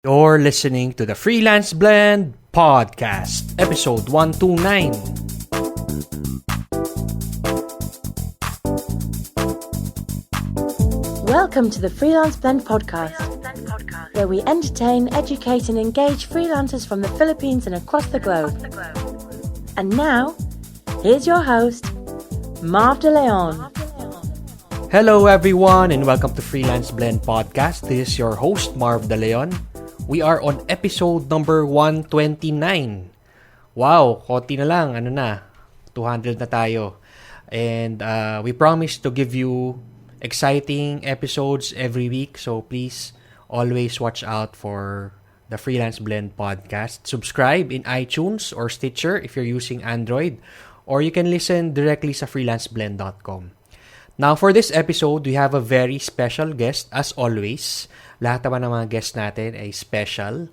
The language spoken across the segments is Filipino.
You're listening to the Freelance Blend Podcast, episode 129. Welcome to the Freelance Blend Podcast, where we entertain, educate and engage freelancers from the Philippines and across the globe. And now, here's your host, Marv De Leon. Hello everyone and welcome to Freelance Blend Podcast. This is your host, Marv De Leon. We are on episode number 129. Wow, konti na lang. 200 na tayo. And we promise to give you exciting episodes every week. So please always watch out for the Freelance Blend Podcast. Subscribe in iTunes or Stitcher if you're using Android. Or you can listen directly sa freelanceblend.com. Now, for this episode, we have a very special guest as always. Lahat naman ng mga guests natin ay special.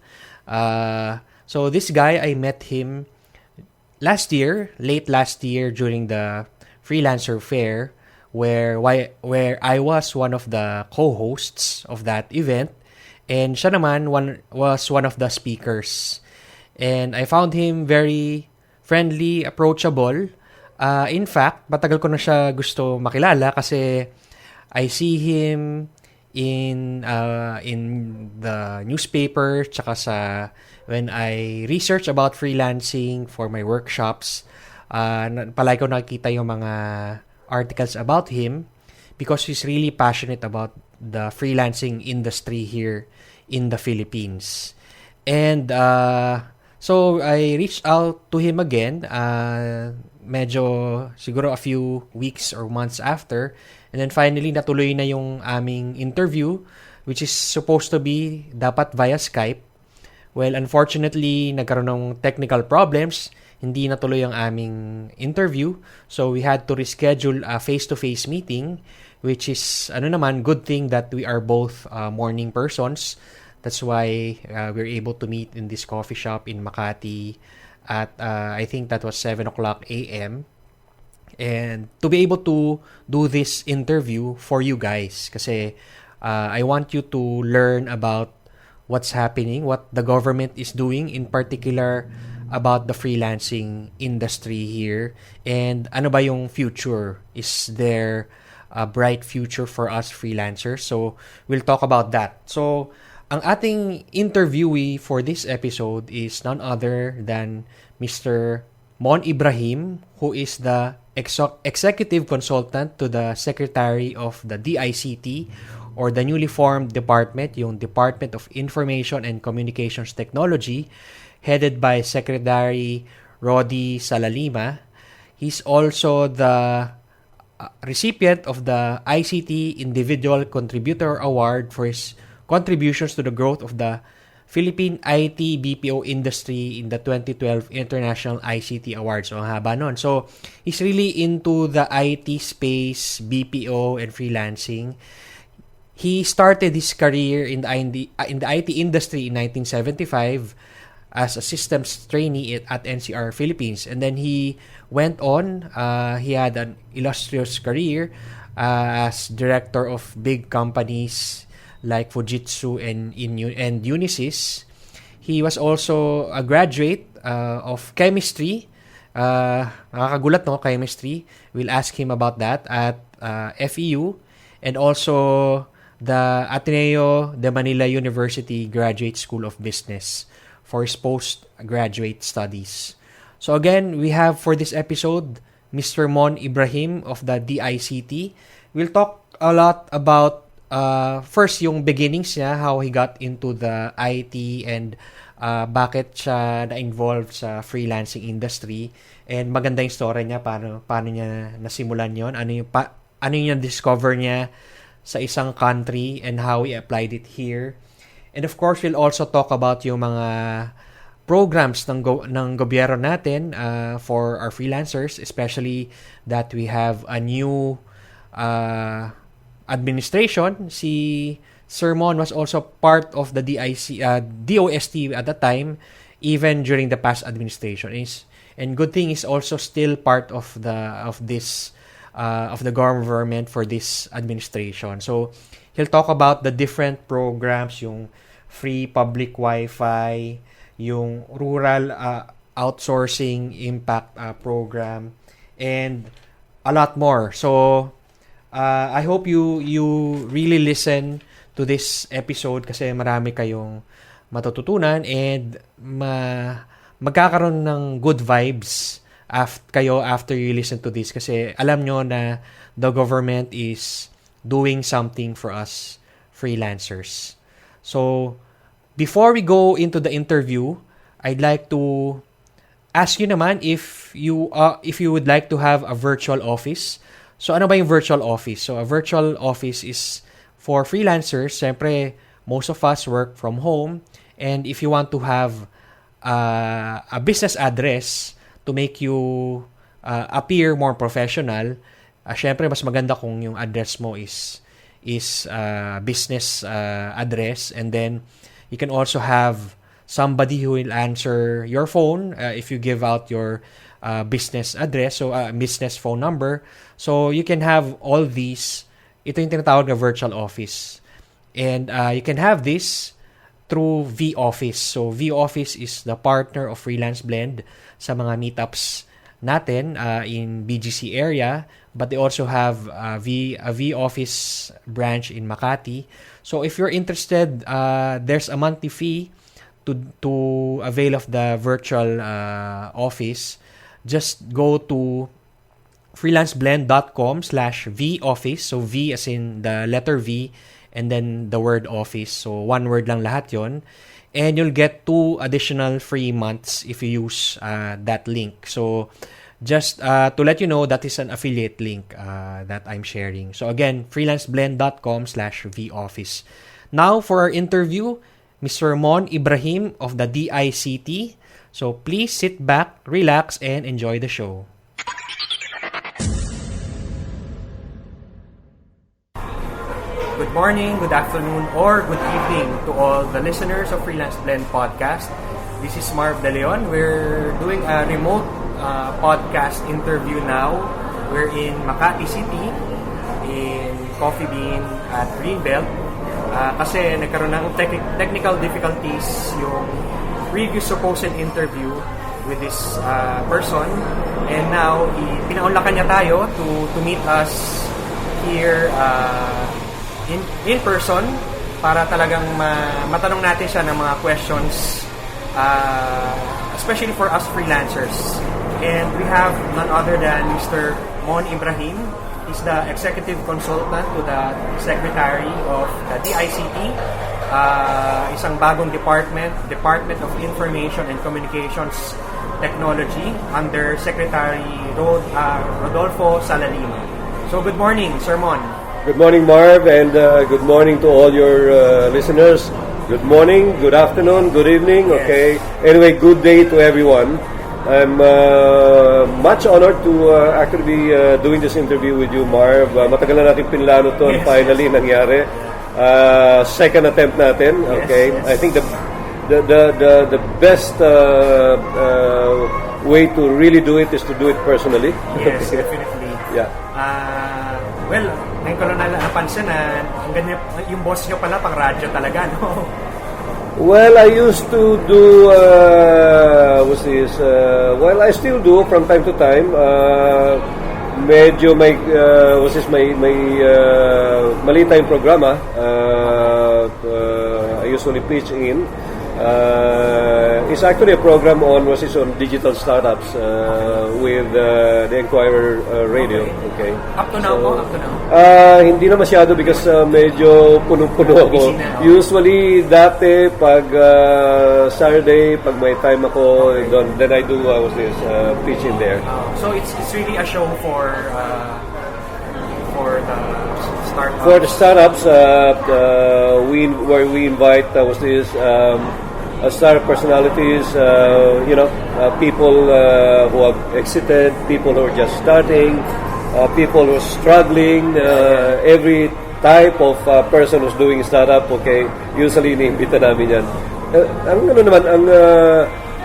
So, this guy, I met him late last year during the Freelancer Fair where I was one of the co-hosts of that event. And siya naman was one of the speakers. And I found him very friendly, approachable. In fact, matagal ko na siya gusto makilala kasi I see him in the newspaper tsaka when I research about freelancing for my workshops. Palagi ko nakikita yung mga articles about him because he's really passionate about the freelancing industry here in the Philippines. And so I reached out to him again medyo siguro a few weeks or months after, and then finally natuloy na yung aming interview which is supposed to be dapat via Skype. Well, unfortunately nagkaroon ng technical problems, hindi natuloy ang aming interview, so we had to reschedule a face-to-face meeting, which is good thing that we are both morning persons. That's why we're able to meet in this coffee shop in Makati at I think that was 7 o'clock a.m. And to be able to do this interview for you guys kasi I want you to learn about what's happening, what the government is doing in particular about the freelancing industry here, and ano ba yung future. Is there a bright future for us freelancers? So we'll talk about that. So ang ating interviewee for this episode is none other than Mr. Mon Ibrahim, who is the executive consultant to the Secretary of the DICT or the newly formed department, yung Department of Information and Communications Technology, headed by Secretary Rodi Salalima. He's also the recipient of the ICT Individual Contributor Award for his contributions to the growth of the Philippine IT BPO industry in the 2012 International ICT Awards. So, ang haba nun. So, he's really into the IT space, BPO, and freelancing. He started his career in the IT industry in 1975 as a systems trainee at NCR Philippines. And then he went on. He had an illustrious career as director of big companies like Fujitsu and Unisys. He was also a graduate of chemistry. Nakakagulat, no? Chemistry. We'll ask him about that at FEU. And also the Ateneo de Manila University Graduate School of Business for his postgraduate studies. So again, we have for this episode Mr. Mon Ibrahim of the DICT. We'll talk a lot about first yung beginnings niya, how he got into the IT and bakit siya na-involved sa freelancing industry, and maganda yung story niya, paano niya nasimulan yon, ano yung discover niya sa isang country and how he applied it here. And of course, we'll also talk about yung mga programs ng gobyerno natin for our freelancers, especially that we have a new administration. Si Sir Mon was also part of the DOST at the time, even during the past administration. And good thing is also still part of this of the government for this administration. So he'll talk about the different programs, yung free public Wi-Fi, yung rural outsourcing impact program, and a lot more. So, I hope you really listen to this episode kasi marami kayong matututunan and magkakaroon ng good vibes kayo after you listen to this kasi alam nyo na the government is doing something for us freelancers. So, before we go into the interview, I'd like to ask you naman if you would like to have a virtual office. So, ano ba yung virtual office? So, a virtual office is for freelancers. Siyempre, most of us work from home. And if you want to have a business address to make you appear more professional, siyempre, mas maganda kung yung address mo is business address. And then, you can also have somebody who will answer your phone if you give out your business address, so business phone number. So, you can have all these. Ito yung tinatawag na virtual office. And you can have this through V-Office. So, V-Office is the partner of Freelance Blend sa mga meetups natin in BGC area. But they also have a V-Office branch in Makati. So, if you're interested, there's a monthly fee to avail of the virtual office. Just go to freelanceblend.com/VOffice. So, V as in the letter V and then the word office. So, one word lang lahat yon. And you'll get 2 additional free months if you use that link. So, just to let you know, that is an affiliate link that I'm sharing. So, again, freelanceblend.com/VOffice. Now, for our interview, Mr. Ibrahim of the DICT. So, please sit back, relax, and enjoy the show. Good morning, good afternoon, or good evening to all the listeners of Freelance Blend Podcast. This is Marv De Leon. We're doing a remote podcast interview now. We're in Makati City, in Coffee Bean at Greenbelt. Kasi nagkaroon ng technical difficulties yung previous supposed interview with this person. And now, pinaunlakan niya tayo to meet us here in person para talagang matanong natin siya ng mga questions, especially for us freelancers. And we have none other than Mr. Ibrahim. He's the executive consultant to the secretary of the DICT, isang bagong Department of Information and Communications Technology under Secretary Rodolfo Salalima. So good morning, Sir Mon. Good morning, Marv, and good morning to all your listeners. Good morning, good afternoon, good evening. Yes. Okay. Anyway, good day to everyone. I'm much honored to actually be doing this interview with you, Marv. Matagal na natin pinlano to, and finally nangyari. Second attempt natin. Okay. Yes. I think the best way to really do it is to do it personally. Yes, definitely. Yeah. Well, ngayon ko lang napansin na ang ganyan, yung boss nyo pala pang radyo talaga, no? Well, I used to do, well, I still do from time to time. Medyo may maliit tayong programa. I usually pitch in. It's actually a program on digital startups with the Enquirer radio. Okay. Up to now. Hindi na masyado because medyo punong-puno ako. Usually, dati pag Saturday, pag may time ako, then I do pitch in there. So it's really a show for the startups. For the startups, where we invite startup personalities, people who have exited, people who are just starting, people who are struggling, every type of person who's doing startup. Okay, usually iniimbita namin yan.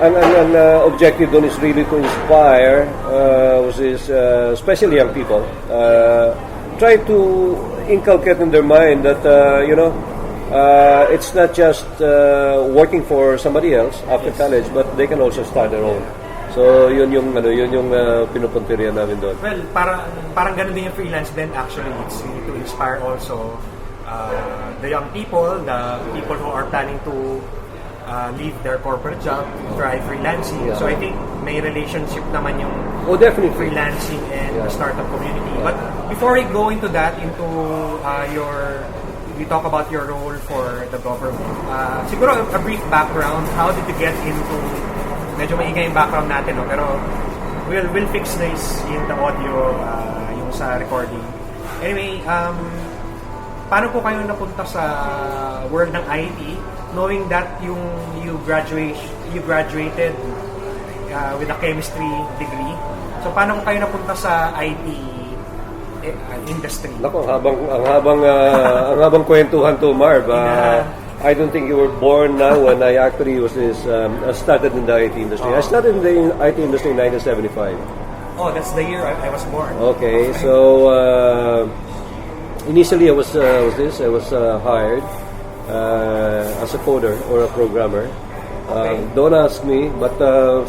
Ang objective doon is really to inspire, especially young people. Try to inculcate in their mind that it's not just working for somebody else after college, but they can also start their own. So yun yung pinupunterian namin doon. Well, parang ganun din yung freelance blend actually. It's really to inspire also the young people, the people who are planning to leave their corporate job, try freelancing. Yeah. So I think may relationship naman yung definitely freelancing and the startup community. But before we go into that, we talk about your role for the government. Siguro a brief background. How did you get into? Medyo maingay yung background natin, no? Pero we'll fix this in the audio, yung sa recording. Anyway, paano po kayo napunta sa world ng IT, knowing that you graduated with a chemistry degree? So paano po kayo napunta sa IT industry? Nako, ang habang kwentuhan to, Marv. I don't think you were born now when I actually started in the IT industry. I started in the IT industry in 1975. Oh, that's the year I was born. Okay, so initially I was hired as a coder or a programmer. Don't ask me, but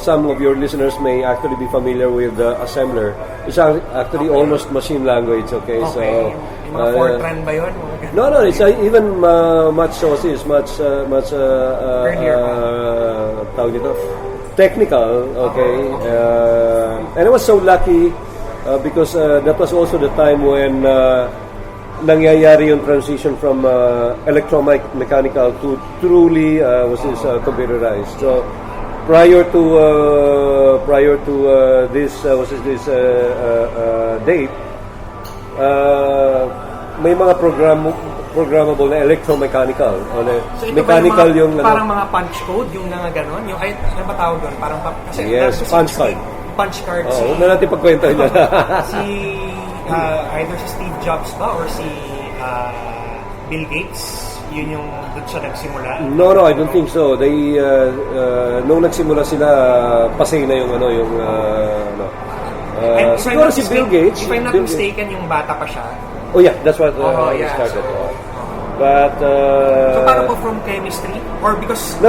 some of your listeners may actually be familiar with assembler. It's actually almost machine language. Okay. So yung mga Fortran ba yun? No, it's even much tawag nito, technical. Okay. And I was so lucky because that was also the time when nangyayari yung transition from electromechanical to truly computerized. So prior to this date, may mga programmable na electromechanical. So ito mechanical yung parang mga punch code, yung mga ganon, yung ano ba tawag doon? Parang kasi yes, punch card. Punch card. Huwag na natin pagkwentahin na. Either si Steve Jobs ba or si Bill Gates, yun yung doon siya nagsimula? No, I don't think so. They nung nagsimula sila, pasay na yung siguro si Bill Gates. If I'm not mistaken, yung bata pa siya. Oh yeah, that's what he started. But so paano po from chemistry or because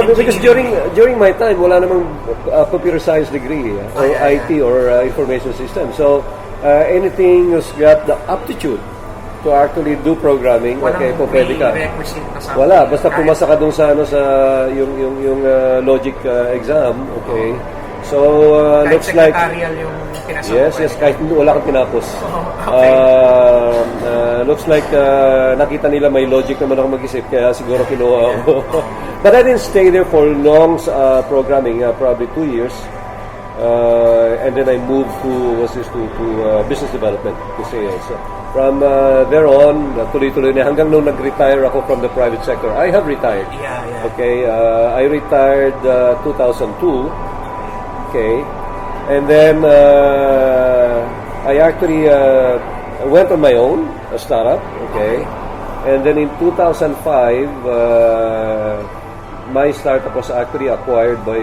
during my time wala namang computer science degree or IT or information system. So anything who's got the aptitude to actually do programming, okay, po pwede ka. Wala, basta pumasa ka dun sa yung logic exam, okay. So looks like yes, kahit wala kang tinapos. Looks like nakita nila may logic naman ako mag-isip, kaya siguro kinuha ako. But I didn't stay there for long programming, probably 2 years. And then I moved to business development, to sales. From there on, tuloy-tuloy na hanggang nung nag-retire ako from the private sector. I have retired. Yeah. Okay, I retired 2002. Okay, and then I actually went on my own, a startup. Okay, and then in 2005, my startup was actually acquired by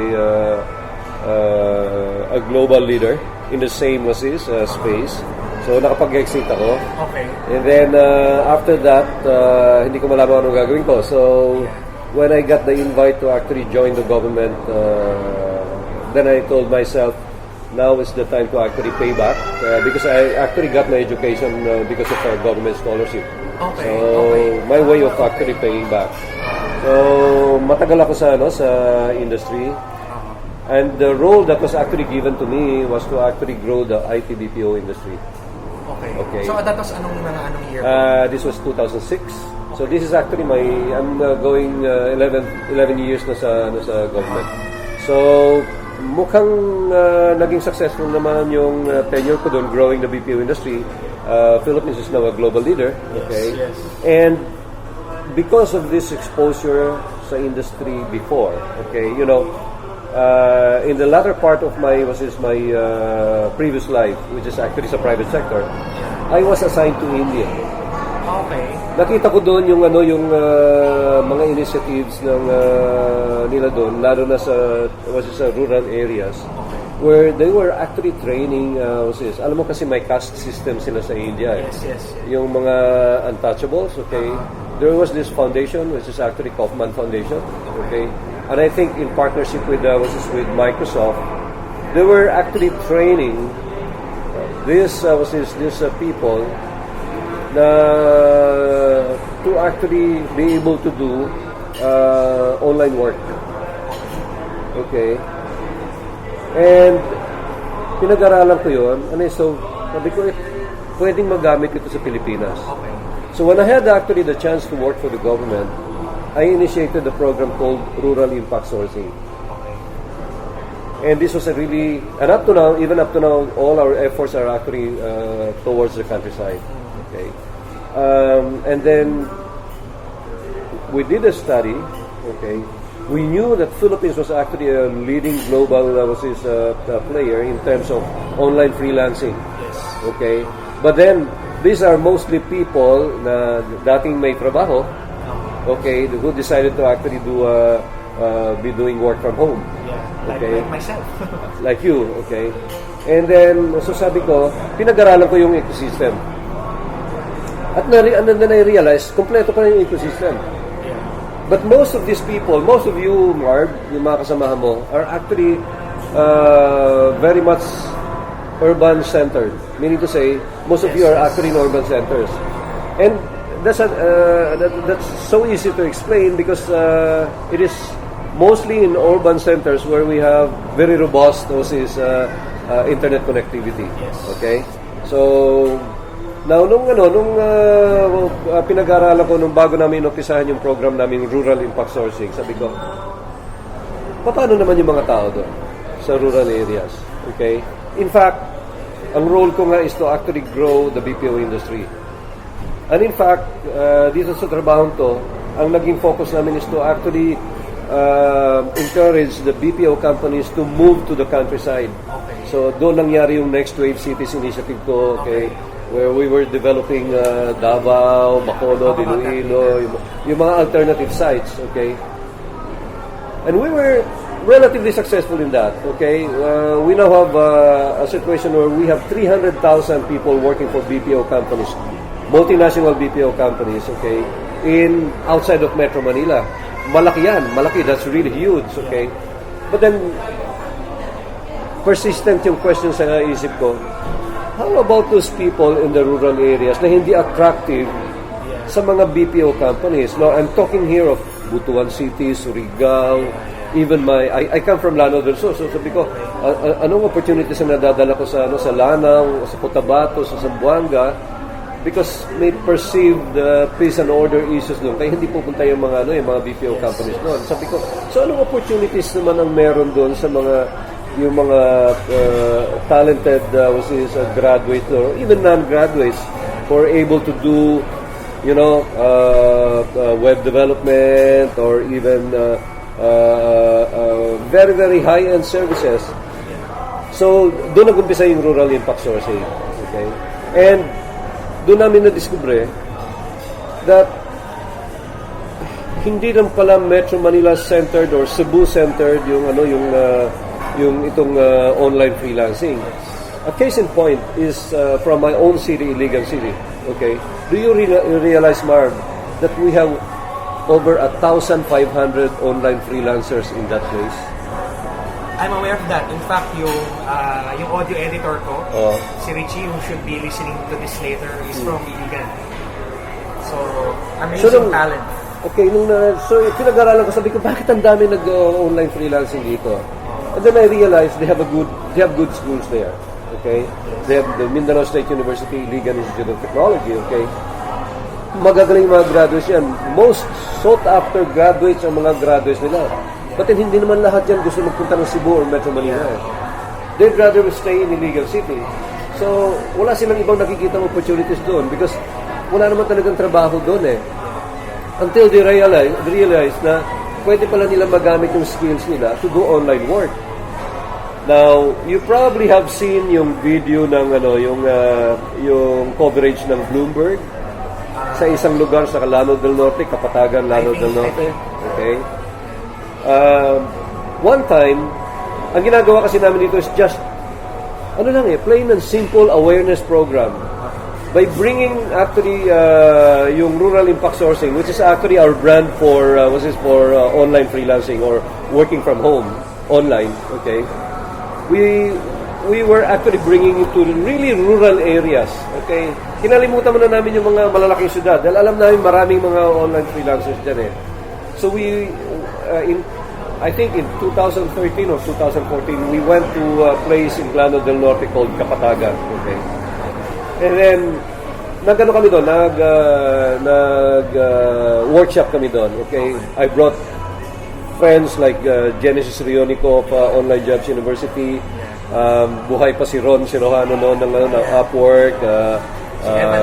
a global leader in the same space. So nakapag-exit ako. Okay. And then after that, hindi ko malaman anong gagawin ko. So when I got the invite to actually join the government, then I told myself, now is the time to actually pay back because I actually got my education because of a government scholarship. Okay. So my way of actually paying back. So matagal ako sa industry. And the role that was actually given to me was to actually grow the IT BPO industry. Okay. So that was anong year? This was 2006. Okay. So this is actually I'm going 11 years na sa government. So mukhang naging successful naman yung tenure ko doon growing the BPO industry. Philippines is now a global leader. Okay. Yes. And because of this exposure sa industry before, okay, in the latter part of my previous life, which is actually sa private sector, I was assigned to India. Okay. Nakita ko doon yung mga initiatives ng nila doon, lalo na sa rural areas, where they were actually training. Alam mo kasi may caste system sila sa India. Yes. Yung mga untouchables, okay. there was this foundation, which is actually Kaufman Foundation, okay? And I think in partnership with Microsoft, they were actually training these people to actually be able to do online work. Okay? And pinag-aralan ko yun. So, sabi ko, pwedeng magamit ito sa Pilipinas. So when I had actually the chance to work for the government, I initiated a program called Rural Impact Sourcing. And this was and up to now, all our efforts are actually towards the countryside. Okay. And then we did a study. Okay. We knew that Philippines was actually a leading global player in terms of online freelancing. Yes. Okay. But then these are mostly people na dating may trabaho. Okay, who decided to actually be doing work from home. Yeah, okay. Like myself. Like you, okay. And then, so sabi ko, pinag-aralan ko yung ecosystem. At then I realized, kompleto pa rin yung ecosystem. Yeah. But most of these people, most of you, Marv, yung mga kasamahan mo, are actually very much urban-centered. Meaning to say, most of you are actually in urban centers. And that's so easy to explain because it is mostly in urban centers where we have very robust internet connectivity. Yes. Okay? So now nung pinag-aaralan ko nung bago namin inumpisahan yung program namin Rural Impact Sourcing, sabi ko, paano naman yung mga tao doon sa rural areas? Okay? In fact, ang role ko nga is to actually grow the BPO industry. And in fact, dito sa trabaho to, ang naging focus namin is to actually encourage the BPO companies to move to the countryside. Okay. So doon nangyari yung Next Wave Cities initiative ko, okay, where we were developing Davao, Bacolod, Iloilo, yung mga alternative sites, okay. And we were relatively successful in that, okay. We now have a situation where we have 300,000 people working for BPO companies, multinational BPO companies, okay, outside of Metro Manila. Malaki yan, that's really huge, okay. But then, persistent yung question sa isip ko, how about those people in the rural areas na hindi attractive sa mga BPO companies? No, I'm talking here of Butuan City, Surigao, even I come from Lanao del Sur, so sabi ko, anong opportunities na nadadala ko sa Lanao, sa Cotabato, sa Zamboanga, because may perceived peace and order issues doon. Kaya hindi pupunta yung mga BPO companies doon. Sabi ko, so anong opportunities naman ang meron doon sa mga talented graduates or even non-graduates who are able to do web development or even very, very high-end services. So, doon nag-umpisa yung rural impact sourcing. Okay? And doon namin na-discover that hindi lang pala Metro Manila centered or Cebu centered yung itong online freelancing. A case in point is from my own city, Iligan City. Okay, do you realize, Marv, that we have over 1,500 online freelancers in that place? I'm aware of that. In fact, yung audio editor ko, si Richie, who should be listening to this later, is from Iligan. So, amazing talent. Okay, so pinag-aralan ko, sabi ko, bakit ang dami nag-online freelancing dito? And then I realized they have good schools there. Okay? They have the Mindanao State University, Iligan Institute of Technology, okay? Magagaling mga graduates yan. Most sought-after graduates ang mga graduates nila. But then, hindi naman lahat yan gusto magpunta ng Cebu or Metro Manila. They'd rather stay in Iligan City. So, wala silang ibang nakikita opportunities doon because wala naman talagang trabaho doon Until they realize na pwede pala nila magamit yung skills nila to do online work. Now, you probably have seen yung video ng yung coverage ng Bloomberg sa isang lugar sa Lanao del Norte, Kapatagan, Lanao del Norte. Okay? One time, ang ginagawa kasi namin dito is just plain and simple awareness program. by bringing actually yung rural impact sourcing, which is actually our brand for online freelancing or working from home online. Okay, we were actually bringing it to really rural areas. Okay, kinalimutan muna namin yung mga malalaking syudad dahil alam namin maraming mga online freelancers dyan eh. So I think in 2013 or 2014, we went to a place in Plano del Norte called Kapatagan. Okay. And then, nag-ano kami doon, workshop kami doon. Okay. I brought friends like Genesis Rionico of Online Jobs University. Buhay pa si Ron Sirohano noon ng Upwork. Evan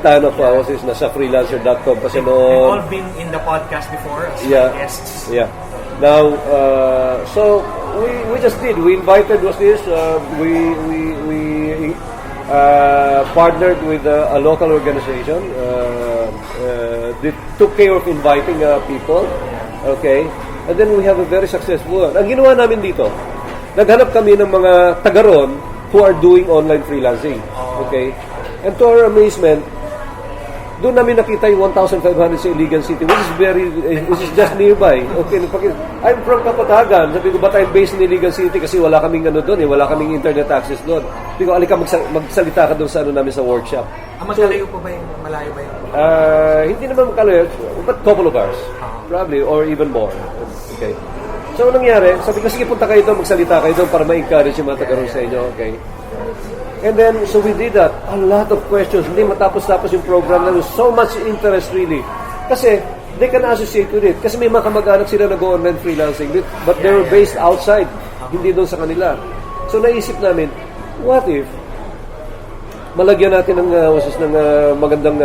Tano pa was nasa freelancer.com pa siya noon. They've all been in the podcast before as guests. Yeah. Now, so we just did. We invited we partnered with a local organization. They took care of inviting people. Okay. And then we have a very successful one. Ang ginawa namin dito, naghanap kami ng mga taga-ron who are doing online freelancing. Okay? And to our amazement, doon namin nakita yung 1,500 sa Iligan City, which is just nearby. Okay, I'm from Kapatagan. Sabi ko, ba't I'm based in Iligan City? Kasi wala kaming doon wala kaming internet access doon. Sabi ko, alika magsalita ka doon sa namin sa workshop. Malayo ba yung? Hindi naman makalayo, but couple of hours. Probably, or even more. Okay. So, anong nangyari? Sabi ko, sige, punta kayo doon, magsalita kayo doon para ma-encourage yung mga taga-ron sa inyo. Okay. And then, so we did that. A lot of questions. Hindi matapos-tapos yung program na so much interest really. Kasi, they can associate with it. Kasi may mga kamag-anak sila nag-online freelancing. But they were based outside. Hindi doon sa kanila. So, naisip namin, what if malagyan natin ng magandang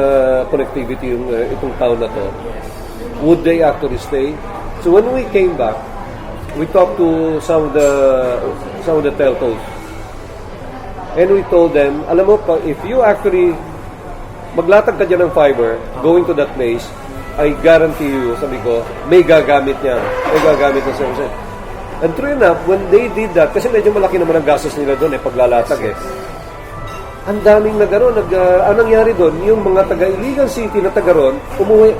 connectivity yung itong town na to? Would they actually stay? So, when we came back, we talked to some of the telcos. And we told them, alam mo, if you actually maglatag ka dyan ng fiber, going to that place, I guarantee you, sabi ko, may gagamit niyan. May gagamit ng services. And true enough, when they did that, kasi medyo malaki naman ang gastos nila doon, paglalatag eh. Ang daming nagkaroon, anong nangyari doon, yung mga taga-Iligan City na taga-ron, umuwi.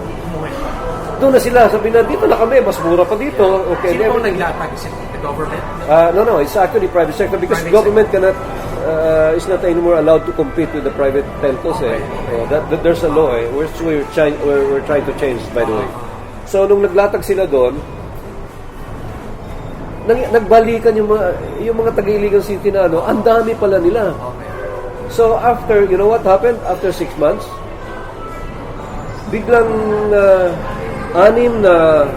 Doon na sila, sabi na, dito na kami, mas mura pa dito. Okay, sino pong naglatag? Is it the government? No, it's actually private sector because government cannot, is not anymore allowed to compete with the private telcos. There's a law we're trying to change, by the way. So, nung naglatag sila doon, nagbalikan yung mga taga-Iligan City na ang dami pala nila. So, after, you know what happened? After 6 months, biglang 6 na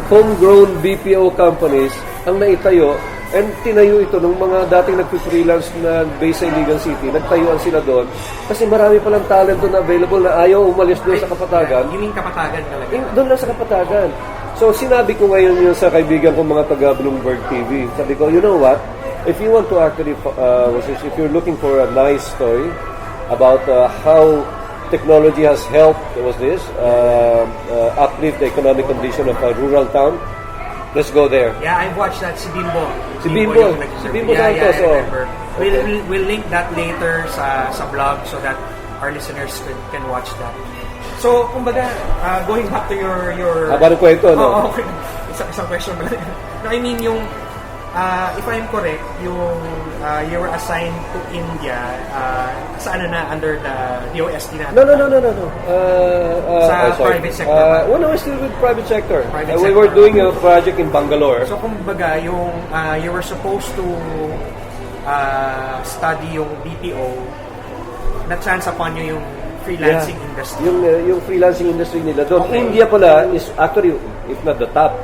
homegrown BPO companies ang naitayo and tinayo ito ng mga dating nagpi-freelance na based sa Iligan City. Nagtayuan sila doon kasi marami palang talent doon na available na ayaw umalis doon sa Kapatagan. You mean Kapatagan talaga? Doon lang sa Kapatagan. So, sinabi ko ngayon yun sa kaibigan ko mga taga Bloomberg TV. Sabi ko, you know what? If you want to actually, if you're looking for a nice story about how technology has helped, uplift the economic condition of a rural town, let's go there. Yeah, I've watched that. Si Bimbo. Si Bimbo Santos. We'll link that later sa blog so that our listeners can watch that. So, kumbaga, going back to your Haba ng kwento, no? Okay. Isang question ba? No, I mean, yung if I'm correct, yung you were assigned to India under the DOST na? No. Sa private sector ba? Well, no, still with private sector. We were doing a project in Bangalore. So, kumbaga, yung you were supposed to study yung BPO, na-chance upon you yung freelancing industry. Yung freelancing industry nila doon. Okay. India pala is actually, if not the top,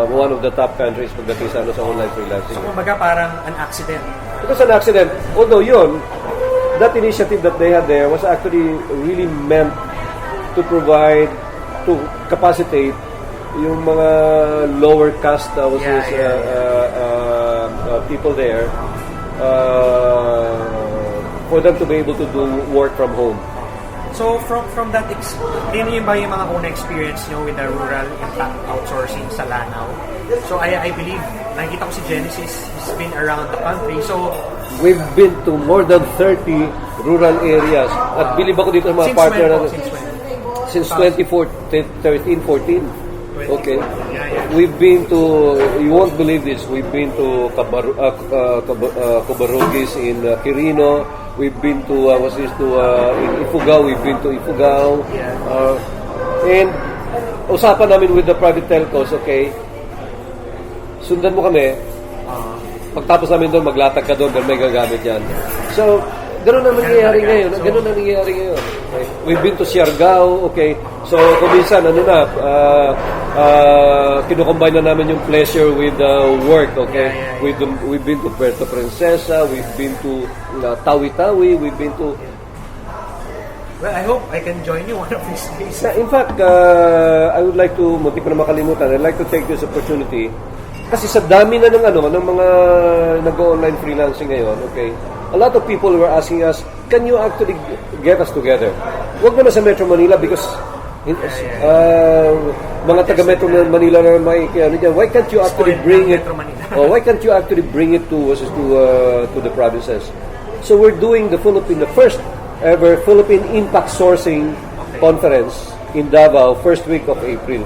one of the top countries pagdating sa online freelancing. So, kumbaga parang an accident. It was an accident. Although that initiative that they had there was actually really meant to provide, to capacitate yung mga lower caste people there for them to be able to do work from home. So from that, yun ba yung mga una experience nyo with the rural impact outsourcing sa Lanao? So I believe, nakikita ko si Genesis has been around the country. So we've been to more than 30 rural areas. At bilib ako dito sa mga partner natin. Since 2013, 14. Okay. We've been to, you won't believe this, we've been to Cabarugis in Quirino. We've been to, in Ifugao. We've been to Ifugao. And usapan namin with the private telcos, okay, sundan mo kami. Pagtapos namin doon, maglatag ka doon dahil may gagamit yan. So, ganun na nangyayari ngayon. Okay. We've been to Siargao, okay. So, kung minsan, kinukombine na namin yung pleasure with work, okay. We've been to Puerto Princesa, we've been to Tawi-Tawi, we've been to... Well, I hope I can join you one of these days. In fact, I would like to, muntik ko na makalimutan, I'd like to take this opportunity kasi sa dami na ng mga nag-online freelancing ngayon, okay, a lot of people were asking us, can you actually get us together? Huwag naman sa Metro Manila because mga taga Metro Manila na may why can't you actually bring it why can't you actually bring it to the provinces? So we're doing the first ever Philippine Impact Sourcing Conference in Davao, first week of April.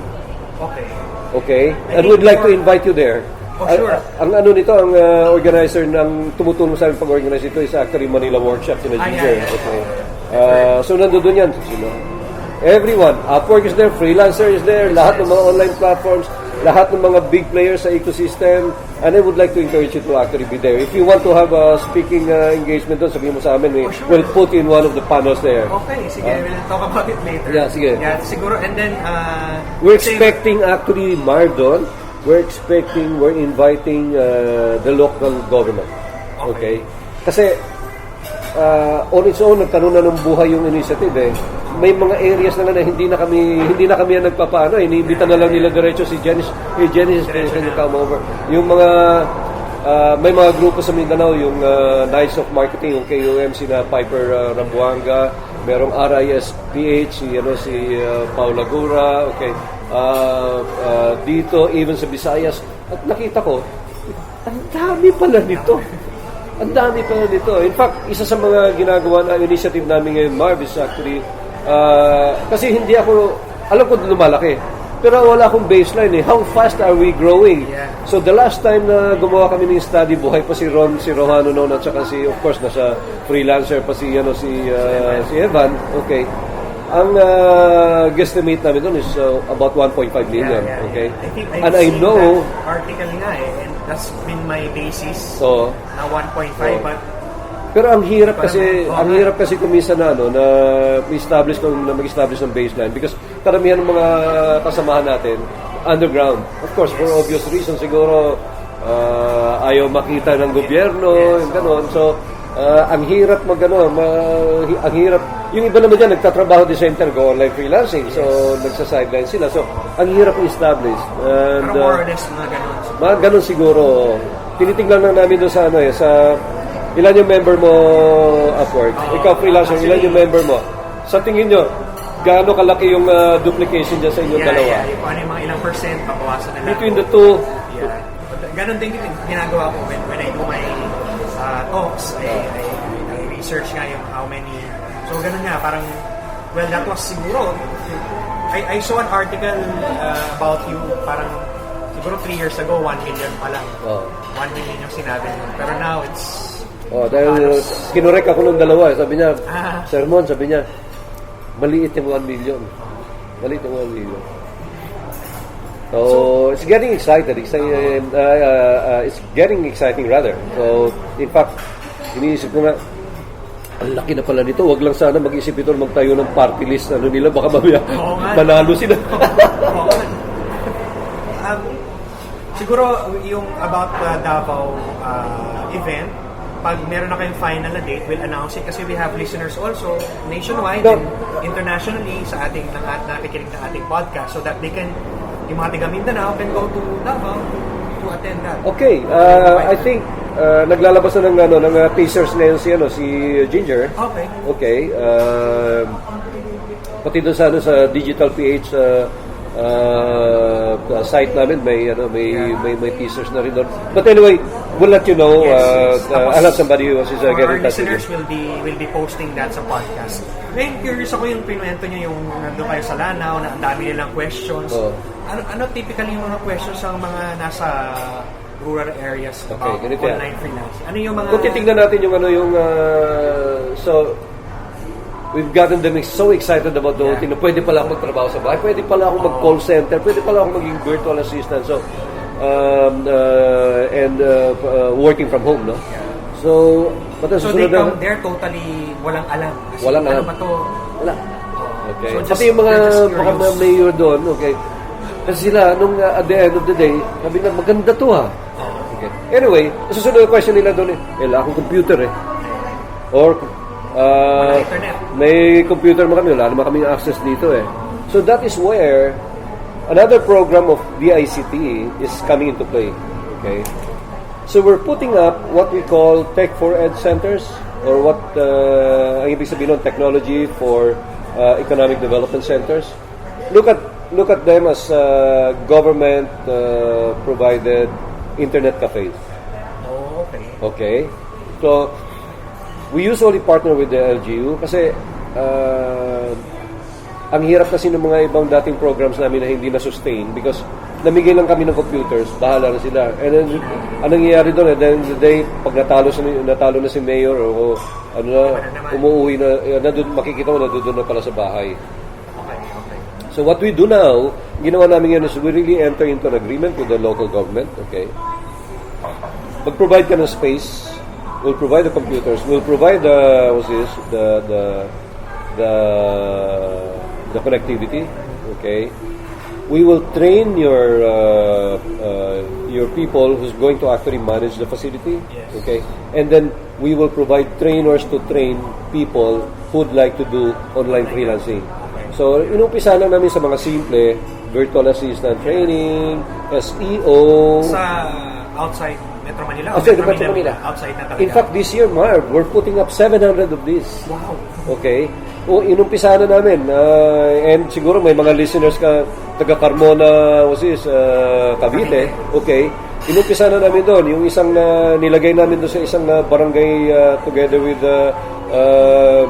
Okay? And we'd like to invite you there. Sure. Ang organizer ng tumutulong sa amin pag-organize ito is actually Manila Workshop in Ginger. Okay. So nandoon yan. Everyone, Upwork is there, Freelancer is there, lahat ng mga online platforms, lahat ng mga big players sa ecosystem, and I would like to encourage you to actually be there. If you want to have a speaking engagement doon, sabihin mo sa amin, we'll put you in one of the panels there. Okay, sige, we'll talk about it later. Yeah, sige. Yeah, siguro, and then... we're expecting actually, Mardon, we're inviting the local government. Okay? Kasi, on its own, nagkaroon na ng buhay yung initiative eh. May mga areas na hindi na kami ang nagpapaano, iniimbita na lang nila diretso si Genesis, can you come over? Yung mga may mga grupo sa Mindanao, yung Knights of Marketing, yung KOM, sina Piper Rambuanga, merong RISPH, si Paula Gura, okay. Dito, even sa Visayas, at nakita ko, ang dami pala nito. Ang dami pala nito. In fact, isa sa mga ginagawa na initiative namin ngayon, Marv, is actually kasi hindi ako, alam ko lumalaki, pero wala akong baseline eh. How fast are we growing? Yeah. So the last time na gumawa kami ng study, buhay pa si Rohano noon, at saka of course, nasa freelancer pa si Evan, okay. Ang guesstimate namin doon is about 1.5 million, okay. I know article nga and that's been my basis. So, na 1.5 but pero ang hirap kasi kuminsan na mag-establish ng baseline because karamihan ng mga kasamahan natin underground. Of course, for obvious reasons siguro ayaw makita ng gobyerno, yung gano'n. So, ang hirap ang hirap. Yung iba naman dyan, nagtatrabaho di center, go online freelancing. So, nagsa-sideline sila. So, ang hirap i-establish. And, pero more or less mga gano'n. Mga gano'n siguro. Tinitingnan lang namin doon sa sa ilan yung member mo, Upwork? Ikaw freelancer, ilan yung member mo? Sa tingin nyo, gaano kalaki yung duplication dyan sa inyong dalawa? Yeah, ano yung mga ilang percent, papawasan na lang. Between the two. Yeah. Ganon din ginagawa ko when I do my talks. I research nga yung how many. So, ganon nga, parang, well, that was siguro, I saw an article about you, parang, siguro 3 years ago, 1 million pa lang. 1 million yung sinabi mo. Pero now, it's dahil kinurek ako ng dalawa. Sabi niya, Sermon, sabi niya, maliit yung 1 million. Maliit yung 1 million. So, it's getting excited. It's getting exciting rather. So, in fact, iniisip ko na, ang laki na pala nito. Huwag lang sana mag-isip ito magtayo ng party list. Nila, baka mamaya manalo sila. Siguro, yung about Davao event, pag meron na kayong final na date, we'll announce it kasi we have listeners also nationwide and internationally sa ating nakikinig ng ating podcast so that they can, yung mga taga Mindanao can go to Davao to attend that. Okay, I think naglalabas na ng teasers ngayon si Ginger. Okay. Okay. Pati doon sa Digital PH site namin may teasers na rin doon. But anyway, we'll let you know. I'll have somebody who is our getting in touch with listeners you. will be posting that sa podcast. Ngayon, curious ako yung pinuwento nyo yung nandun kayo sa Lanao na ang dami nilang questions. Ano typically yung mga questions sa mga nasa rural areas about online freelance? Ano yung mga... Kung titignan natin yung so we've gotten them so excited about the whole thing na pwede pala ako magtrabaho sa bahay, pwede pala ako mag-call center, pwede pala ako maging virtual assistant. So, working from home, no? So, so they come there totally walang alam. Kasi walang alam. Ano ba to? Wala. Okay. So Pati yung mga mayor doon, okay? Kasi sila, at the end of the day, sabi na, maganda to ha. Okay. Anyway, susunod yung question nila doon wala akong computer Or, may computer mo kami, wala naman kaming access dito So that is where another program of DICT is coming into play. Okay. So we're putting up what we call Tech for Ed centers, or what ang ibig sabihin ng technology for economic development centers. Look at them as government provided internet cafes. Oh, okay. Okay. So we usually partner with the LGU kasi ang hirap kasi ng mga ibang dating programs namin na hindi na-sustain because namigay lang kami ng computers, bahala na sila. And then, anong nangyayari doon, at the end of the day, pag natalo na si Mayor o umuwi na, makikita mo na doon na pala sa bahay. Okay. So what we do now, ginawa namin yan is we really enter into an agreement with the local government, okay? Mag-provide ka ng space, we'll provide the computers, we'll provide the connectivity, okay? We will train your people who's going to actually manage the facility, okay? And then we will provide trainers to train people who'd like to do online freelancing. So, inumpisa lang namin sa mga simple, virtual assistant training, SEO. Sa outside Metro Manila? Outside Metro Manila. Outside na talaga. In fact, this year, Marv, we're putting up 700 of these. Wow. Okay? O, inumpisa na namin. And siguro may mga listeners ka, taga Carmona, Cavite. Okay? Inumpisa na namin doon. Yung isang nilagay namin doon sa isang barangay together with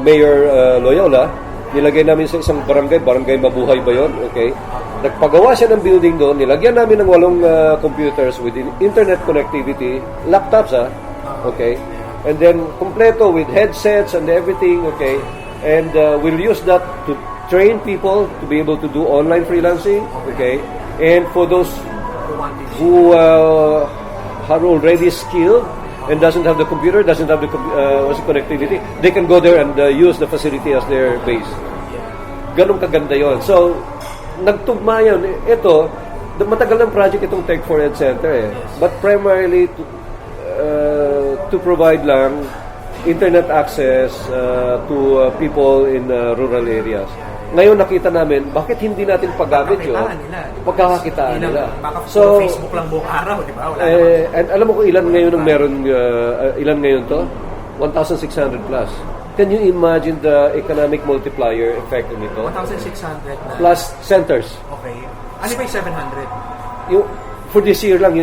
Mayor Loyola. Nilagay namin sa isang barangay Mabuhay ba yun? Okay? Nagpagawa siya ng building doon, nilagyan namin ng 8 computers with internet connectivity, laptops okay? And then, kompleto with headsets and everything, okay? And we'll use that to train people to be able to do online freelancing, okay? And for those who are already skilled and doesn't have the computer, doesn't have the connectivity, they can go there and use the facility as their base. Ganun kaganda yon. So, nagtugma yun. Ito, matagal ng project itong Tech for Ed Center But primarily to provide lang internet access to people in rural areas. Ngayon nakita namin, bakit hindi natin paggamit yun? Pagkakakitaan nila. So, Facebook lang buong araw, di ba? And alam mo kung ilan ngayon ang meron, ilan ngayon to? 1,600 plus. Can you imagine the economic multiplier effect nito? 1,600 na. Plus centers. Okay. Ano ba yung 700? Yung, for this year lang,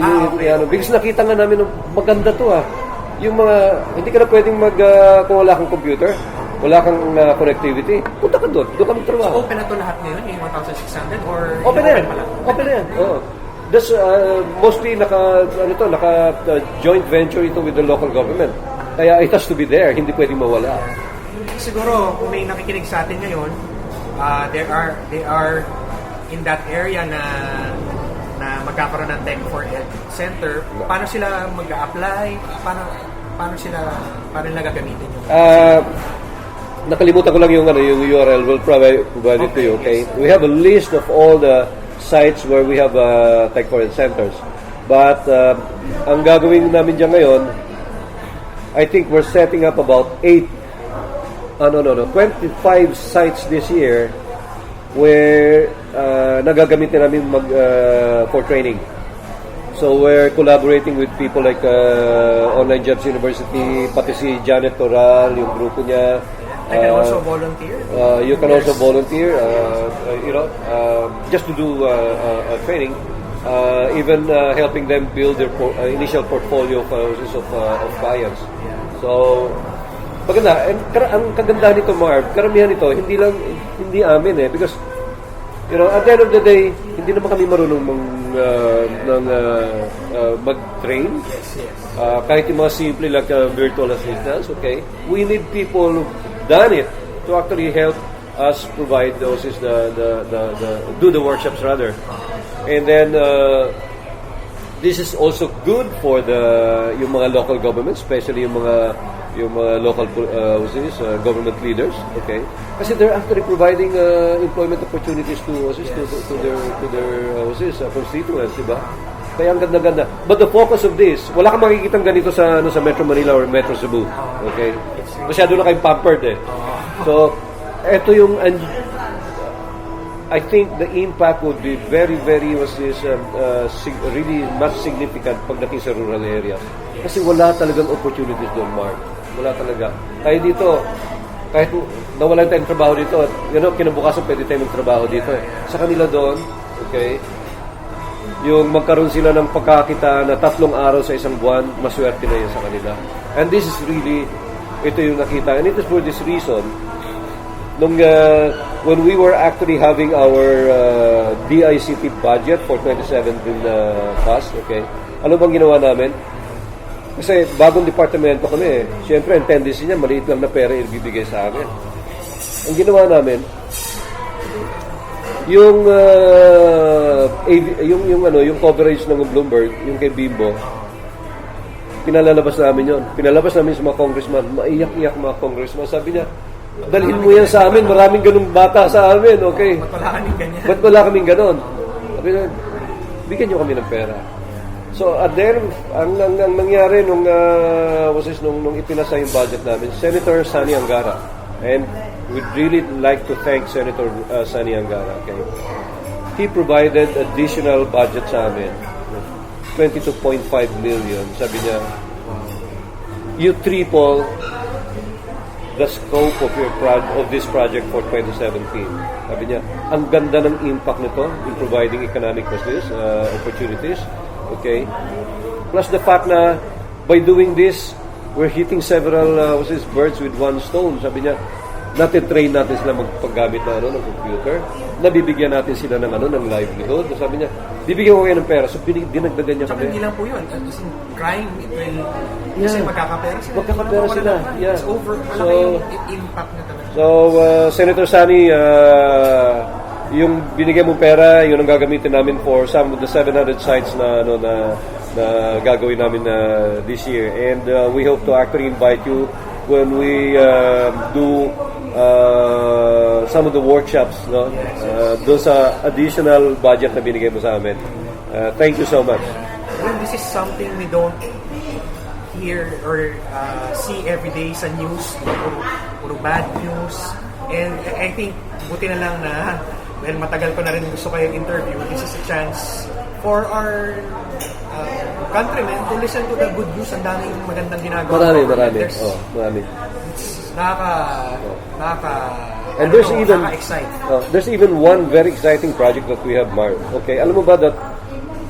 because nakita nga namin, maganda to Yung mga, hindi ka na pwedeng kung wala kang computer, wala kang connectivity, punta ka doon kami trabaho. So open na to lahat ngayon, yung 1,600 or open na yan? Open na yan. Oo. That's mostly naka joint venture ito with the local government. Kaya it has to be there, hindi pwedeng mawala. Siguro kung may nakikinig sa atin ngayon, they are in that area na magkakaroon ng Tech for Ed Center. Paano sila mag-a-apply? Paano nila gagamitin yung nakalimutan ko lang yung URL. We'll provide it to you, okay? We have a list of all the sites where we have Tech for Ed centers. But ang gagawin namin dyan ngayon, I think we're setting up about 25 sites this year where nagagamitin namin for training. So we're collaborating with people like Online Jobs University, pati si Janet Toral, yung grupo niya, I can also volunteer. You can also volunteer, just to do training, even helping them build their initial portfolio of clients. So, maganda. And ang kagandahan nito, Marv, karamihan nito, hindi amin because, at the end of the day, hindi naman kami marunong mag-train. Yes. Kahit yung mga simple like virtual assistants, okay? We need people who've done it to actually help us provide those do the workshops rather. And then this is also good for yung mga local governments, especially yung mga local government leaders, okay? Kasi they're actually providing employment opportunities to their constituents, diba? Kaya ang ganda-ganda. But the focus of this, wala kang makikitang ganito sa Metro Manila or Metro Cebu, okay? Masyado na kayong pampered eh. So, ito yung I think the impact would be very, very really much significant pagdating sa rural areas. Kasi wala talagang opportunities doon, Mark. Wala talaga. Tayo dito, kahit nawalan tayong trabaho dito, at kinabukasan pwede tayong magtrabaho dito eh. Sa kanila doon, okay, yung magkaroon sila ng pagkakita na 3 araw sa isang buwan, maswerte na yun sa kanila. And this is really, ito yung nakita. And it is for this reason, when we were actually having our DICT budget for 2017 pass, okay, ano bang ginawa namin? Kasi bagong departamento kami eh. Siyempre, ang tendency niya, maliit lang na pera ibibigay sa amin. Ang ginawa namin, yung coverage ng Bloomberg, yung kay Bimbo, pinalabas namin yon. Pinalabas namin sa mga congressman, maiyak-iyak mga congressman. Sabi niya, dalhin mo yan sa amin, maraming ganung bata sa amin, okay? Ba't wala kaming ganyan? Ba't wala kaming ganon? Sabi niya, bigyan niyo kami ng pera. So, then, ang nangyari nung ipinasa yung budget namin, Senator Sani Angara, and we'd really like to thank Senator Sani Angara, okay? He provided additional budget sa amin, 22.5 million. Sabi niya, you triple the scope of this project for 2017. Sabi niya, ang ganda ng impact nito in providing economic opportunities. Okay? Plus the fact na by doing this, we're hitting several birds with one stone. Sabi niya, natitrain natin sila magpaggamit ng computer, nabibigyan natin sila ng livelihood. Sabi niya, bibigyan ko kayo ng pera. So, dinagdagan niya kami. Hindi lang po yun. As in, crime, it will, kasi magkakapera sila. Magkakapera sila. Yeah. It's over. Malaki yung impact na talaga. So, Senator Sani, yung binigay mong pera, yun ang gagamitin namin for some of the 700 sites na gagawin namin this year. And we hope to actually invite you when we do some of the workshops doon sa additional budget na binigay mo sa amin. Thank you so much. Well, this is something we don't hear or see every day sa news. Puro bad news. And I think buti na lang na matagal ko na rin gusto kayong interview. This is a chance for our countrymen to listen to the good news. Ang daming magandang ginagawa. Marami. Marami. And there's even one very exciting project that we have, Mark. Okay, alam mo ba that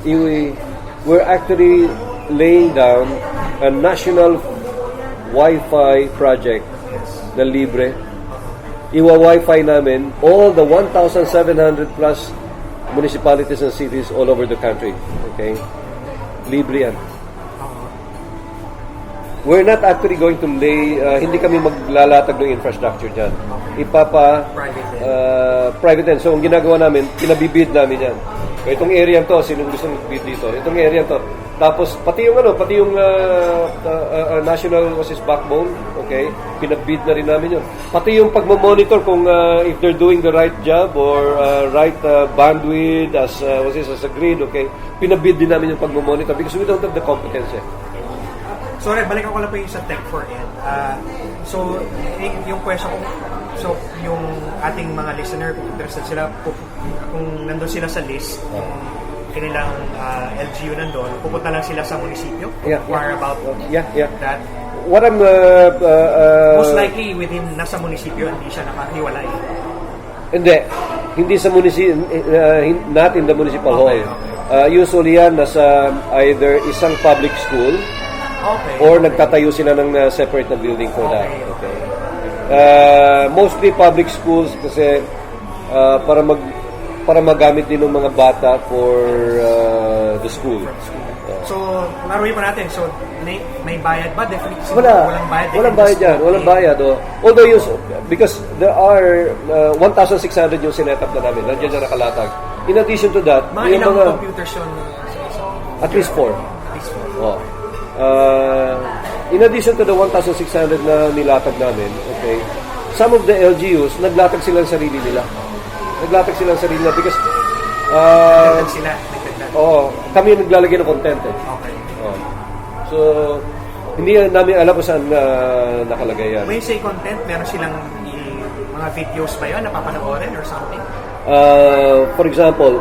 we're actually laying down a national Wi-Fi project na libre. Iwa-Wi-Fi namin all the 1,700 plus municipalities and cities all over the country. Okay? Libre yan. We're not actually going to hindi kami maglalatag ng infrastructure dyan. Private din. So, ang ginagawa namin, pinabibid namin yan. Itong area to, sinong gusto mag-bid dito? Itong area to. Tapos, pati yung national backbone, okay? Pinabid na rin namin yun. Pati yung pagmamonitor kung if they're doing the right job or right bandwidth as a grid, okay? Pinabid din namin yung pagmamonitor because we don't have the competence. Sorry, balikan ko lang po yung sa Tech for Ed. So, yung question ko, so, yung ating mga listener, kung interested sila, kung nandun sila sa list, kanilang LGU nandun, pupunta lang sila sa munisipyo? Yeah. Or about that? What I'm Most likely nasa munisipyo, hindi siya nakahiwalay. hindi sa not in the municipal hall. Okay. Usually yan nasa either isang public school or nagtatayo sila ng separate na building for that. Okay. Mostly public schools kasi para magamit din ng mga bata for the school. So, laruin pa natin. So, may bayad ba? Definitely. Walang bayad. Walang bayad yan. Walang bayad. Although, because there are 1,600 yung sinetap na namin. Nandiyan na nakalatag. In addition to that, mga ilang computers yun? At least 4. In addition to the 1,600 na nilatag namin, okay, some of the LGUs, naglatag sila ng sarili nila. Because kami yung naglalagay ng content eh. Okay. So, hindi namin alam kung saan nakalagay yan. When you say content, meron silang mga videos ba yun, napapanoorin or something? For example,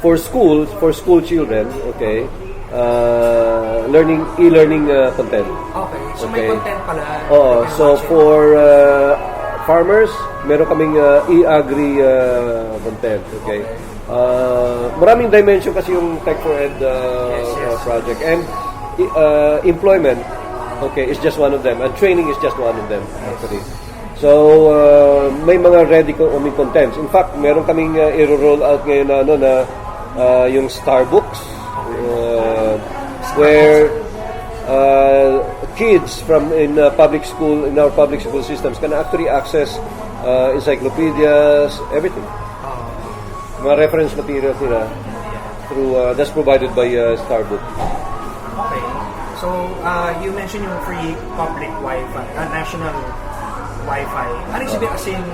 for school children, okay, e-learning content. Okay. So may content pala. So for farmers, meron kaming e-agri content, okay. Maraming dimension kasi yung Tech for Ed project, and employment, okay, is just one of them, and training is just one of them actually. So may mga ready contents. In fact, meron kaming i-roll out ngayon na yung Starbucks, where kids in our public school systems can actually access encyclopedias, everything. Mga reference materials nila through that's provided by Starbucks. Okay. So you mentioned yung free public Wi-Fi, national Wi-Fi. Ano yung sabihin, as in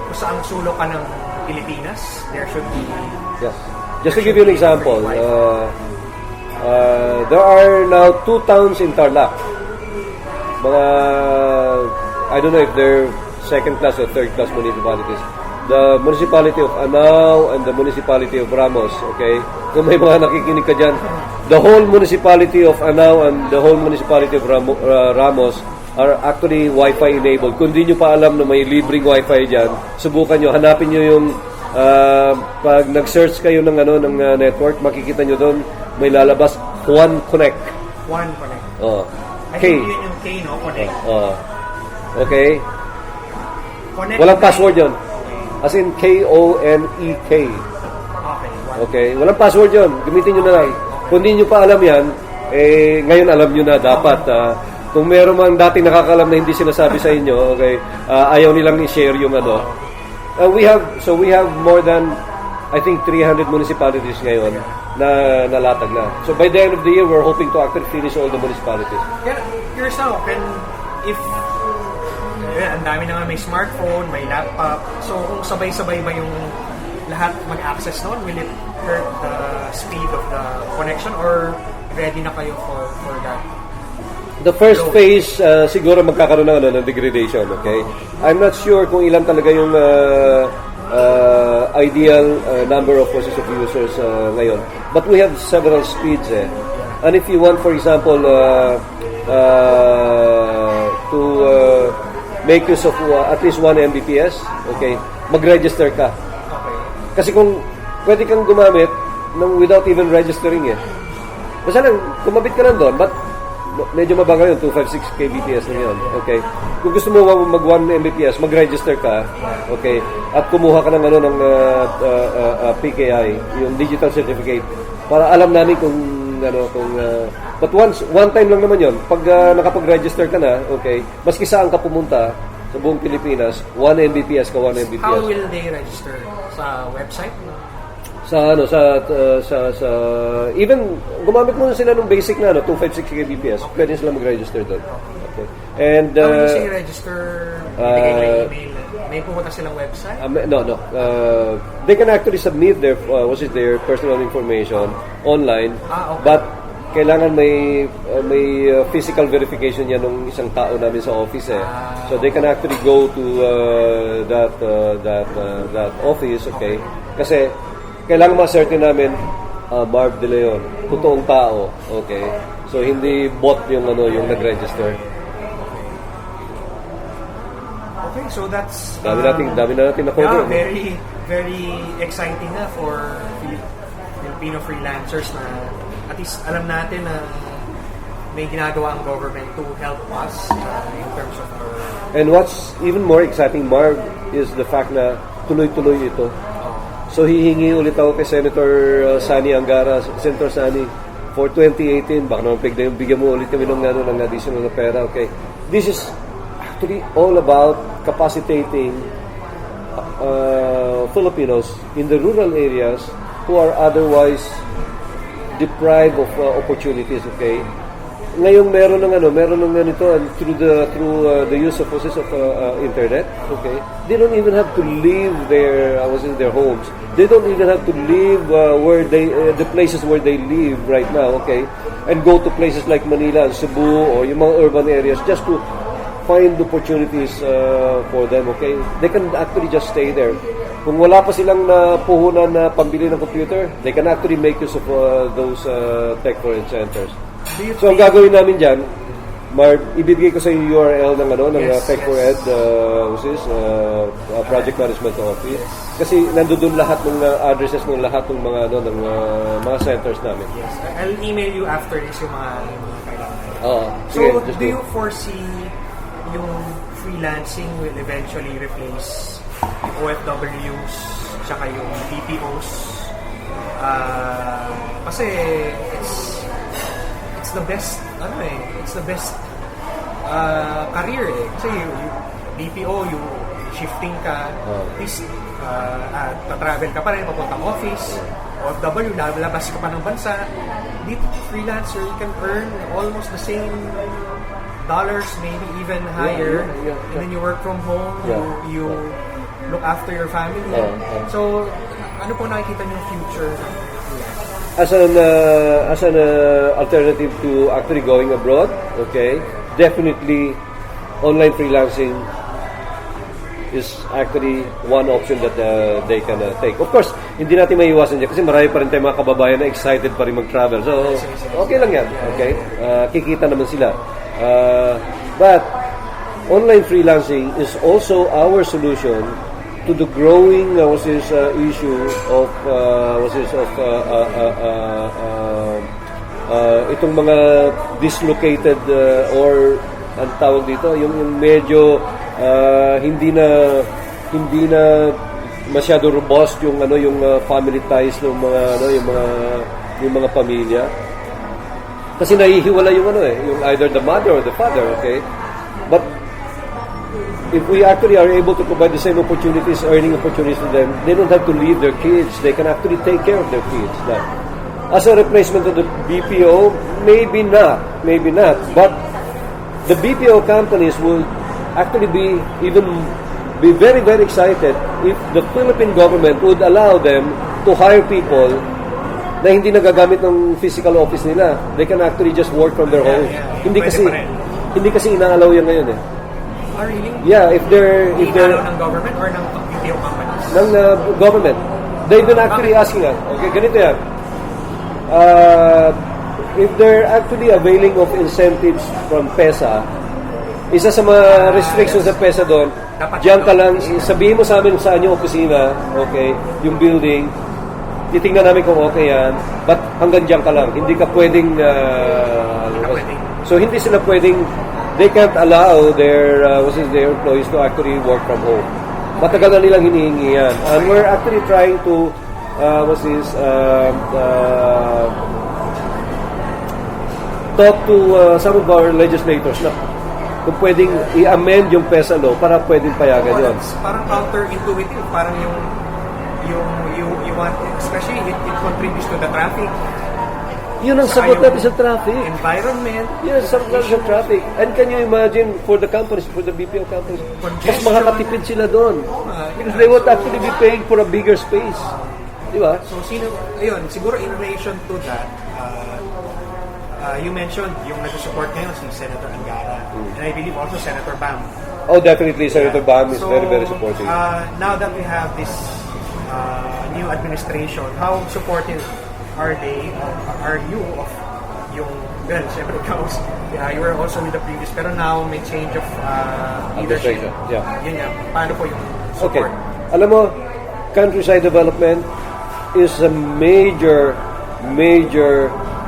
kung saan sulok ka ng Pilipinas, there should be... Yes. Just to give you an example, there are now 2 towns in Tarlac. I don't know if they're second class or third class municipalities. The municipality of Anao and the municipality of Ramos, okay? Kung may mga nakikinig ka dyan, the whole municipality of Anao and the whole municipality of Ramos are actually Wi-Fi enabled. Kung di nyo pa alam na may libreng Wi-Fi dyan, subukan nyo, hanapin nyo yung pag nag-search kayo ng network, makikita nyo doon may lalabas One Connect. I think yun yung K, no? Connect. Okay. Connect. Walang password yun. As in K-O-N-E-K. Okay. Walang password yun. Gamitin nyo na lang. Kung di nyo pa alam yan, ngayon alam nyo na dapat. Kung meron mang dating nakakalam na hindi sinasabi sa inyo, okay, ayaw nilang i-share yung we have more than, I think, 300 municipalities ngayon na nalatag na. So by the end of the year, we're hoping to actually finish all the municipalities. Yourself, if ang dami na nga may smartphone, may laptop, so kung sabay-sabay ba yung lahat mag-access noon, will it hurt the speed of the connection or ready na kayo for that? The first phase, siguro magkakaroon ng degradation, okay? I'm not sure kung ilan talaga yung ideal number of process of users ngayon. But we have several speeds And if you want, for example, to make use of at least 1 Mbps, okay, mag-register ka. Kasi kung pwede kang gumamit without even registering basta lang, kumabit ka lang doon, but medyo mabagal yun, 256 kbps na yun. Okay. Kung gusto mo mag 1 Mbps, mag-register ka, okay, at kumuha ka ng PKI, yung digital certificate, para alam namin kung but one time lang naman yun. Pag nakapag-register ka na, okay, maski saan ka pumunta sa buong Pilipinas, 1 Mbps ka, 1 Mbps. How will they register? Sa website? Sa even gumamit muna sila ng basic na 256 kbps, pwede sila mag-register doon. Okay. And how will you register? Email? May pumunta silang website? No. They can actually submit their personal information online. Okay. But kailangan may physical verification yan ng isang tao namin sa office eh. So they can actually go to that office, okay? Kasi kailangan ma-certain namin Marv De Leon, totoong tao, okay? So hindi bot yung yung nag-register. Okay, so that's Dami na natin na-cover. yeah, very very exciting na for Filipino freelancers na at least alam natin na may ginagawa ang government to help us in terms of our... And what's even more exciting, Marv, is the fact na tuloy-tuloy ito. So hihingi ulit ako kay Senator Sani Angara, Senator Sani, for 2018, baka naman bigyan mo ulit kami ng additional na pera, okay? This is actually all about capacitating Filipinos in the rural areas who are otherwise deprived of opportunities, okay? Ngayong meron ng ganito through the use of internet, okay? They don't even have to leave their homes. They don't even have to leave the places where they live right now, okay? And go to places like Manila, Cebu, or yung mga urban areas just to find opportunities for them, okay? They can actually just stay there. Kung wala pa silang puhunan na pambili ng computer, they can actually make use of those tech foreign centers. So ang gagawin namin dyan, Marv, ibibigay ko sa yung URL ng Tech for Ed Project Management Office. Kasi nandoon lahat ng addresses ng lahat ng mga centers namin. Yes, I'll email you after this yung mga kailangan. So, do you foresee yung freelancing will eventually replace yung OFWs tsaka yung BPOs? Kasi it's the best career eh. Kasi yung BPO, yung shifting ka, at least tatravel ka pa rin, papuntang office, OFW, lalabas ka pa ng bansa. Dito, freelancer, you can earn almost the same dollars, maybe even higher, and then you work from home, you look after your family. So, ano po nakikita niyo future? As an alternative to actually going abroad, okay, definitely online freelancing is actually one option that they can take. Of course, hindi natin maiiwasan dyan kasi marami pa rin tayong mga kababayan na excited pa rin mag-travel. So, okay lang yan. Okay? Kikita naman sila. But online freelancing is also our solution to the growing issue of itong mga dislocated or ang tawag dito yung medyo hindi na masyado robust yung family ties ng yung mga pamilya kasi nahihiwala yung yung either the mother or the father, okay? But if we actually are able to provide the same opportunities, earning opportunities to them, they don't have to leave their kids. They can actually take care of their kids. Now, as a replacement of the BPO, maybe not. But the BPO companies will actually be very, very excited if the Philippine government would allow them to hire people na hindi nagagamit ng physical office nila. They can actually just work from their homes. Hindi kasi inaalaw yan ngayon eh. Really? Yeah, if they're ng government or ng BPO companies? Ng government. They've been actually asking us. Okay, ganito yan. If they're actually availing of incentives from PESA, isa sa mga restrictions sa PESA doon, diyan ka lang, sabihin mo sa amin saan yung opisina, okay, yung building, titingnan namin kung okay yan, but hanggang diyan ka lang. Hindi ka pwedeng, so hindi sila pwedeng, they can't allow their employees to actually work from home. Matagal na nilang hinihingi yan. And we're actually trying to talk to some of our legislators na kung pwedeng i-amend yung PESA law para pwedeng payagan yun. Parang counterintuitive. Parang you want, especially it contributes to the traffic. Yun ang sagot natin sa traffic. Environment. Yun ang sagot natin sa traffic. And can you imagine for the companies, for the BPO companies, mas makakatipid sila doon. Because they would actually be paying for a bigger space. Di ba? So, siguro in relation to that, you mentioned yung nag-support ngayon si Senator Angara, and I believe also Senator Bam. Oh, definitely, Senator Bam is very, very supportive. Now that we have this new administration, how supportive are you of yung, well, syempre ikaw, you were also with the previous, pero now may change of leadership. Yeah. Yun yan, paano po yung support? Okay. Alam mo, countryside development is a major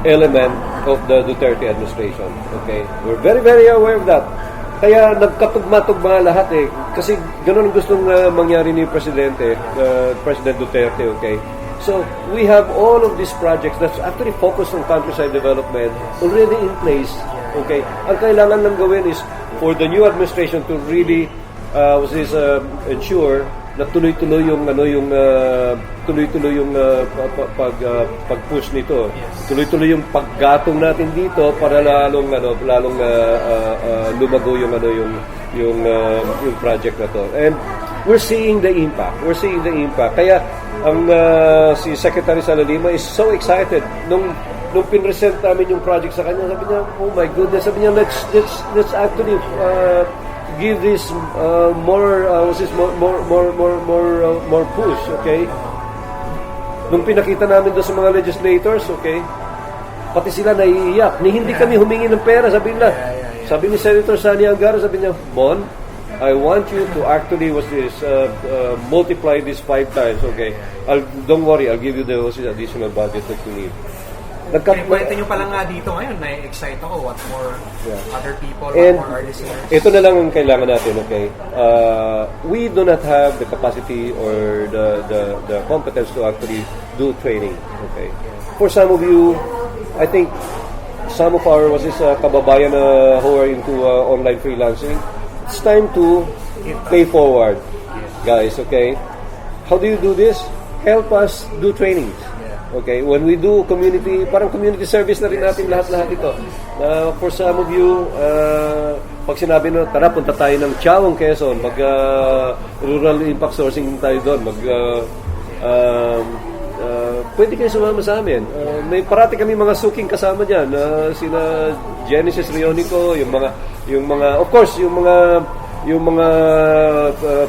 element of the Duterte administration. Okay? We're very, very aware of that. Kaya nagkatugma-tugma lahat eh. Kasi ganun ang gustong mangyari ni President Duterte, okay? So, we have all of these projects that's actually focused on countryside development already in place, okay? Ang kailangan lang gawin is for the new administration to really ensure na tuloy-tuloy yung pag-push nito. Tuloy-tuloy yung paggatong natin dito para lalong lumago yung project na to. And we're seeing the impact. Kaya ang si Secretary Salalima is so excited nung pinresent namin yung project sa kanya. Sabi niya, oh my goodness, sabi niya, let's actually give this more push, okay? Nung pinakita namin doon sa mga legislators, okay? Pati sila naiiyak. Hindi kami humingi ng pera, sabi nila. Sabi ni Senator Sani Angara, sabi niya, Mon, I want you to actually multiply this 5 times, okay? Don't worry, I'll give you the additional budget that you need. Kwento nyo pa lang nga dito ngayon, na-excite ako. What more other people, what and more our listeners? Ito na lang ang kailangan natin, okay? We do not have the capacity or the competence to actually do training, okay? For some of you, I think some of our kababayan who are into online freelancing, it's time to pay forward, guys, okay? How do you do this? Help us do trainings. Okay, when we do parang community service na rin natin lahat-lahat ito. For some of you, pag sinabi na, tara, punta tayo ng Chawang, Quezon, rural impact sourcing tayo doon, pwede kayo sumama sa amin. May parati kami mga suking kasama dyan, sina Genesis Rionico, yung mga of course, yung mga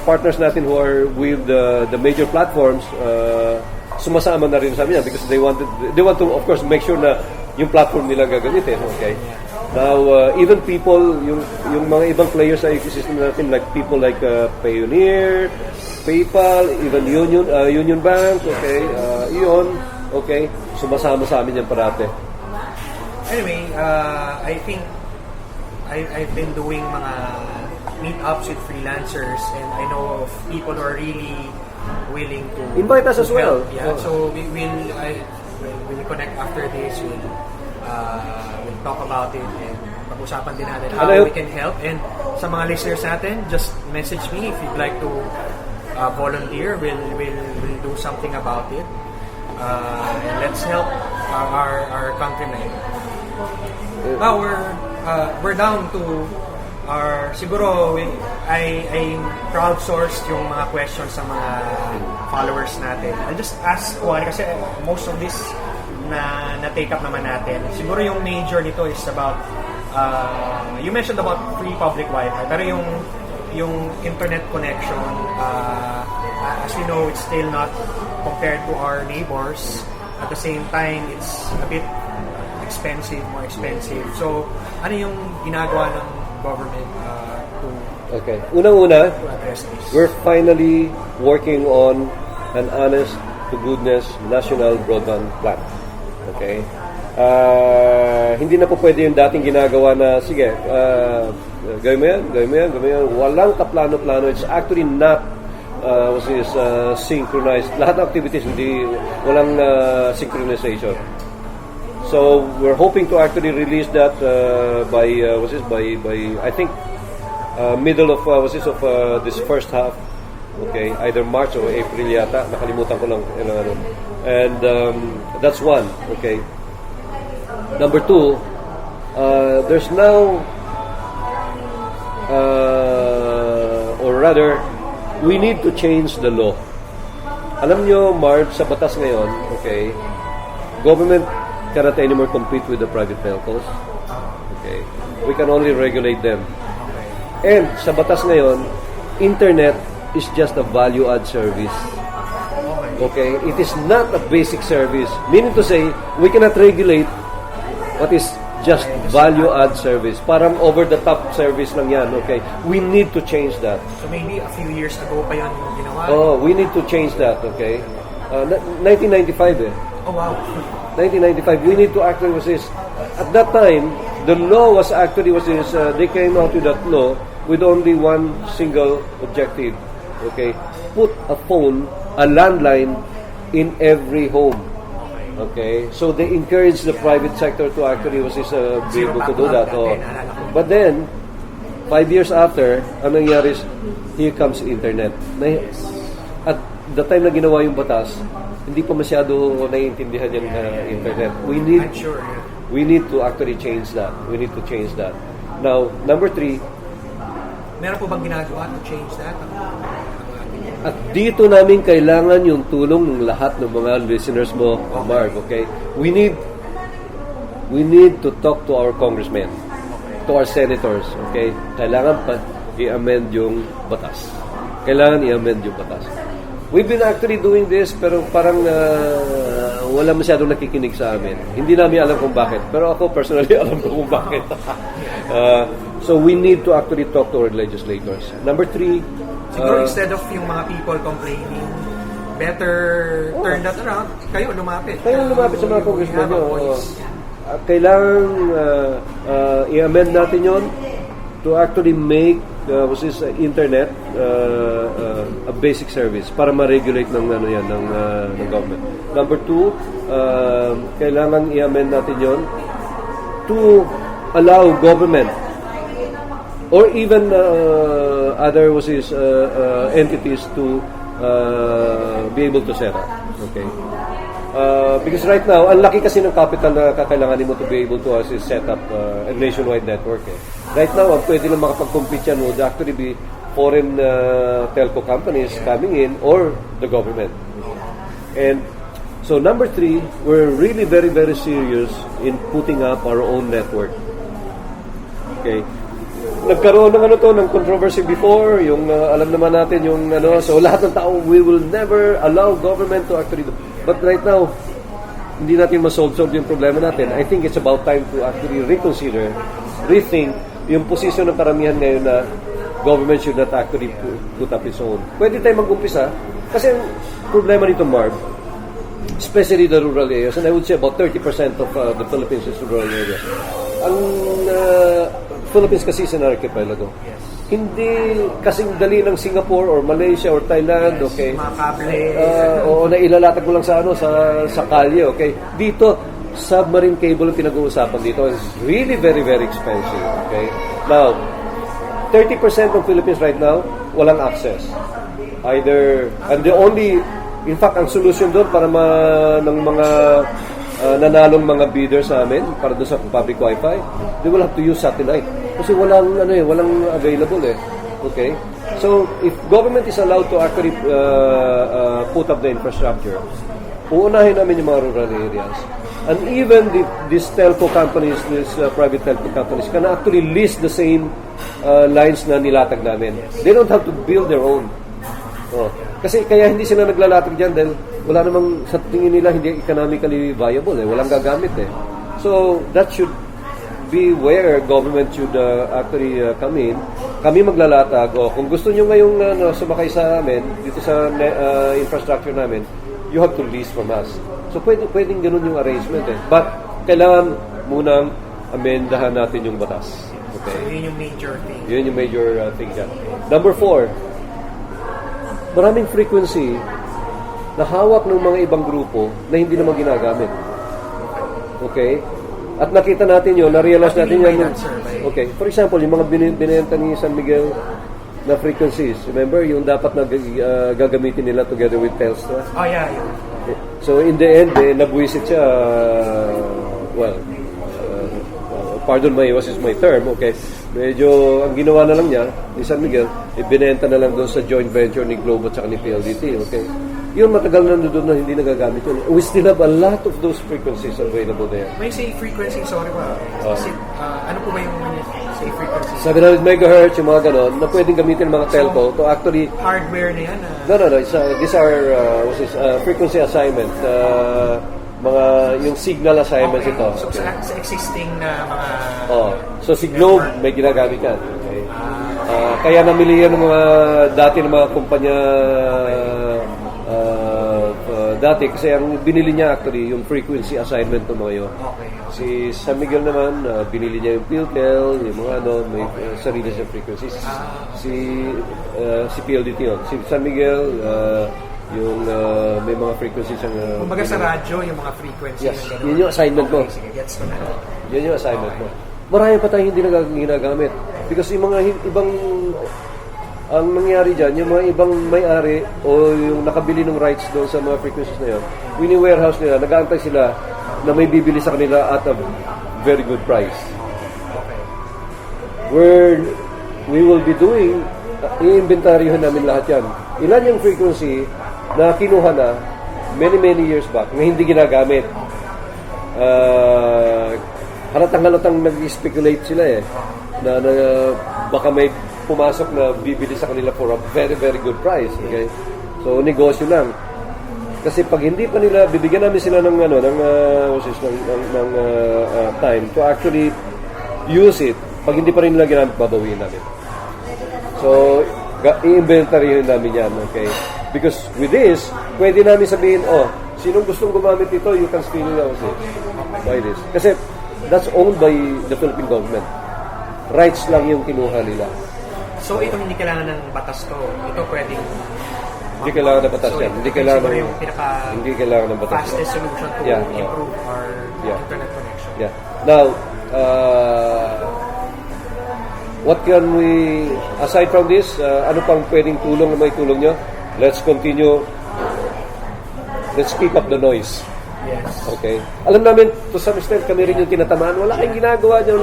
partners natin who are with the major platforms, sumasama na rin sa amin because they want to of course make sure na yung platform nila gagamitin, okay? Now even people yung mga ibang players sa ecosystem natin, like people like Payoneer, PayPal, even Union Bank, okay? Okay, sumasama sa amin yan parate. Anyway, I think I've been doing mga meetups with freelancers, and I know of people who are really willing to invite us as well. Yeah, so when we connect after this, we'll talk about it and pag-usapan din natin how we can help. And sa mga listeners natin, just message me if you'd like to volunteer. We'll do something about it. Let's help our countrymen. Now we're down to siguro I crowdsourced yung mga questions sa mga followers natin. I'll just ask one kasi most of this na take up naman natin. Siguro yung major nito is about you mentioned about free public Wi-Fi, pero yung internet connection, as we know, it's still not compared to our neighbors. At the same time, it's a bit more expensive. So, ano yung ginagawa ng government Okay. Unang-una, to address this? we're finally working on an honest to goodness national broadband plan. Okay? Hindi na po pwede yung dating ginagawa na, sige, gawin mo yan. Walang kaplano-plano. It's actually not synchronized. Lahat ng activities, walang synchronization. So we're hoping to actually release that by I think middle of this first half. Okay, either March or April yata. Nakalimutan ko lang. And that's one. Okay. Number two, there's now, or rather, we need to change the law. Alam nyo, Marv, sa batas ngayon, okay, government cannot anymore compete with the private telcos. Okay. We can only regulate them. And sa batas ngayon, internet is just a value-add service. Okay? It is not a basic service. Meaning to say, we cannot regulate what is just value-add service. Parang over-the-top service lang yan. Okay? We need to change that. So maybe a few years ago pa yan yung ginawa. Oh, we need to change that. Okay? 1995 eh. Oh, wow. 1995, we need to actually was this. At that time, the law was actually they came out with that law with only one single objective. Okay, put a phone, a landline, in every home. Okay, so they encourage the private sector to actually be able to do that. Oh. But then, 5 years after, ang nangyari is, here comes internet. At the time na ginawa yung batas, hindi pa masyado naiintindihan yung internet. We need to actually change that. We need to change that. Now, number 3. Meron po bang ginagawa to change that? At dito namin kailangan yung tulong ng lahat ng mga listeners mo, Mark, okay? We need to talk to our congressmen, to our senators, okay? Kailangan pa i-amend yung batas. Kailangan i-amend yung batas. We've been actually doing this, pero parang wala masyadong nakikinig sa amin. Hindi namin alam kung bakit. Pero ako personally alam ko kung bakit. So we need to actually talk to our legislators. Number 3, siguro instead of yung mga people complaining, better turn that around. Kayo lumapit. Sa mga congressmen nyo. Kailangan i-amend natin yon to actually make internet a basic service para ma-regulate ng ng government. Number 2, kailangan i-amend natin yon to allow government or even other entities to be able to set up. Okay. Because right now, ang laki kasi ng capital na kakailanganin mo to be able to set up a nationwide network. Right now, ang pwede lang makapag-compete yan would actually be foreign telco companies coming in or the government. And so number 3, we're really very, very serious in putting up our own network. Okay. Nagkaroon ng controversy before, yung alam naman natin yung so lahat ng tao, we will never allow government to actually do. But right now, hindi natin ma-solve yung problema natin. I think it's about time to actually reconsider, rethink yung posisyon ng karamihan ngayon na government should not actually put up its own. Pwede tayo mag-umpisa kasi ang problema nito, Marv, especially the rural areas, and I would say about 30% of the Philippines is rural areas. Ang Philippines kasi is an archipelago. Yes. Hindi kasing dali ng Singapore or Malaysia or Thailand, okay? Mga kable. O nailalatag mo lang sa kalye, okay? Dito, submarine cable ang pinag-uusapan dito. It's really very, very expensive, okay? Now, 30% of Philippines right now, walang access. And the only, in fact, ang solution doon para ng mga nanalong mga bidders sa amin para doon sa public wifi, they will have to use satellite. Kasi walang available Okay? So, if government is allowed to actually put up the infrastructure, uunahin namin yung mga rural areas. And even these telco companies, these private telco companies can actually lease the same lines na nilatag namin. They don't have to build their own. Kasi kaya hindi sila naglalatag dyan dahil wala namang sa tingin nila hindi economically viable. Walang gagamit. So, that should be where government should actually come in. Kami maglalatag. Kung gusto nyo ngayong sumakay sa amin, dito sa infrastructure namin, you have to lease from us. So, pwedeng ganun yung arrangement. But, kailangan munang amendahan natin yung batas. Okay? So, yun yung major thing. Yun yung major thing dyan. Number 4, maraming frequency na hawak ng mga ibang grupo na hindi naman ginagamit. Okay? At nakita natin yun, na-realize natin yun. Okay. For example, yung mga binenta ni San Miguel na frequencies. Remember, yung dapat na gagamitin nila together with Telstra? Oh, yeah. Okay. So, in the end, nabwisit siya, pardon my term, okay? Medyo, ang ginawa na lang niya, ni San Miguel, ibinenta na lang doon sa joint venture ni Globo at ni PLDT, okay? yun matagal na doon na hindi nagagamit yun. We still have a lot of those frequencies available there. May safe frequency, sorry ba? Ano po ba yung safe frequency? 700 megahertz, yung mga ganon, na pwedeng gamitin ng mga telco to actually... Hardware na yan? No. These are frequency assignment. Yung signal assignments ito. So sa existing na mga... So si Globe may ginagamit yan. Okay. Kaya namili yan ng mga dati ng mga kumpanya dati kasi ang binili niya actually yung frequency assignment ng mga yun. Okay. Si San Miguel naman, binili niya yung PhilTel, yung mga may sarili siyang frequencies. Si PLDT yun. Si San Miguel, yung may mga frequencies ang... Kumbaga sa radyo, yung mga frequencies. Yes, yun yung assignment mo. Sige, gets ko na. Yun yung assignment mo. Marami pa tayong hindi ginagamit. Because yung mga ibang... Ang nangyari dyan, yung mga ibang may-ari o yung nakabili ng rights doon sa mga frequencies na yun, wini-warehouse nila, nag-aantay sila na may bibili sa kanila at a very good price. Where we will be doing, i-inventaryohan namin lahat yan. Ilan yung frequency na kinuha na many years back na hindi ginagamit. Halatang nag-speculate sila na baka may pumasok na bibili sa kanila for a very good price. Okay? So negosyo lang. Kasi pag hindi pa nila bibigyan namin sila ng time to actually use it, pag hindi pa rin nila ginamit, babawiin namin. So i-inventory namin yan, okay? Because with this, pwede namin sabihin, sinong gustong gumamit ito, you can still buy this. Kasi that's owned by the Philippine government. Rights lang yung kinuha nila. So ito hindi kailangan ng batas to. Ito pwedeng hindi kailangan ng batas yan. Hindi kailangan ng batas. Fastest solution to improve our internet connection. Yeah. Now, what can we, aside from this, ano pang pwedeng tulong na may tulong nyo? Let's continue. Let's keep up the noise. Yes. Okay. Alam namin, to some extent, kami rin yung tinatamaan. Wala kayong ginagawa dyan,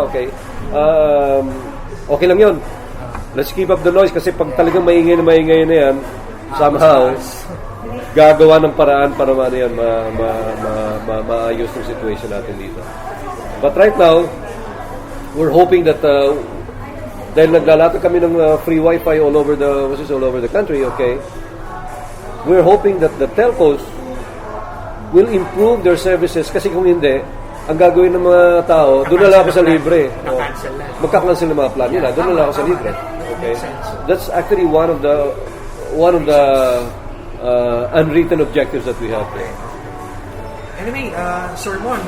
okay? Okay lang yun. Let's keep up the noise kasi pag talagang maingay na yan, somehow, gagawa ng paraan para maayos yung situation natin dito. But right now, we're hoping that dahil naglalatag kami ng free wifi all over the country, okay? We're hoping that the telcos will improve their services kasi kung hindi, ang gagawin ng mga tao, doon na lang ako sa libre. Magkakancel ng mga plan nila, doon na lang ako sa libre. Okay? That's actually one of the unwritten objectives that we have there. Anyway, Sir Mon,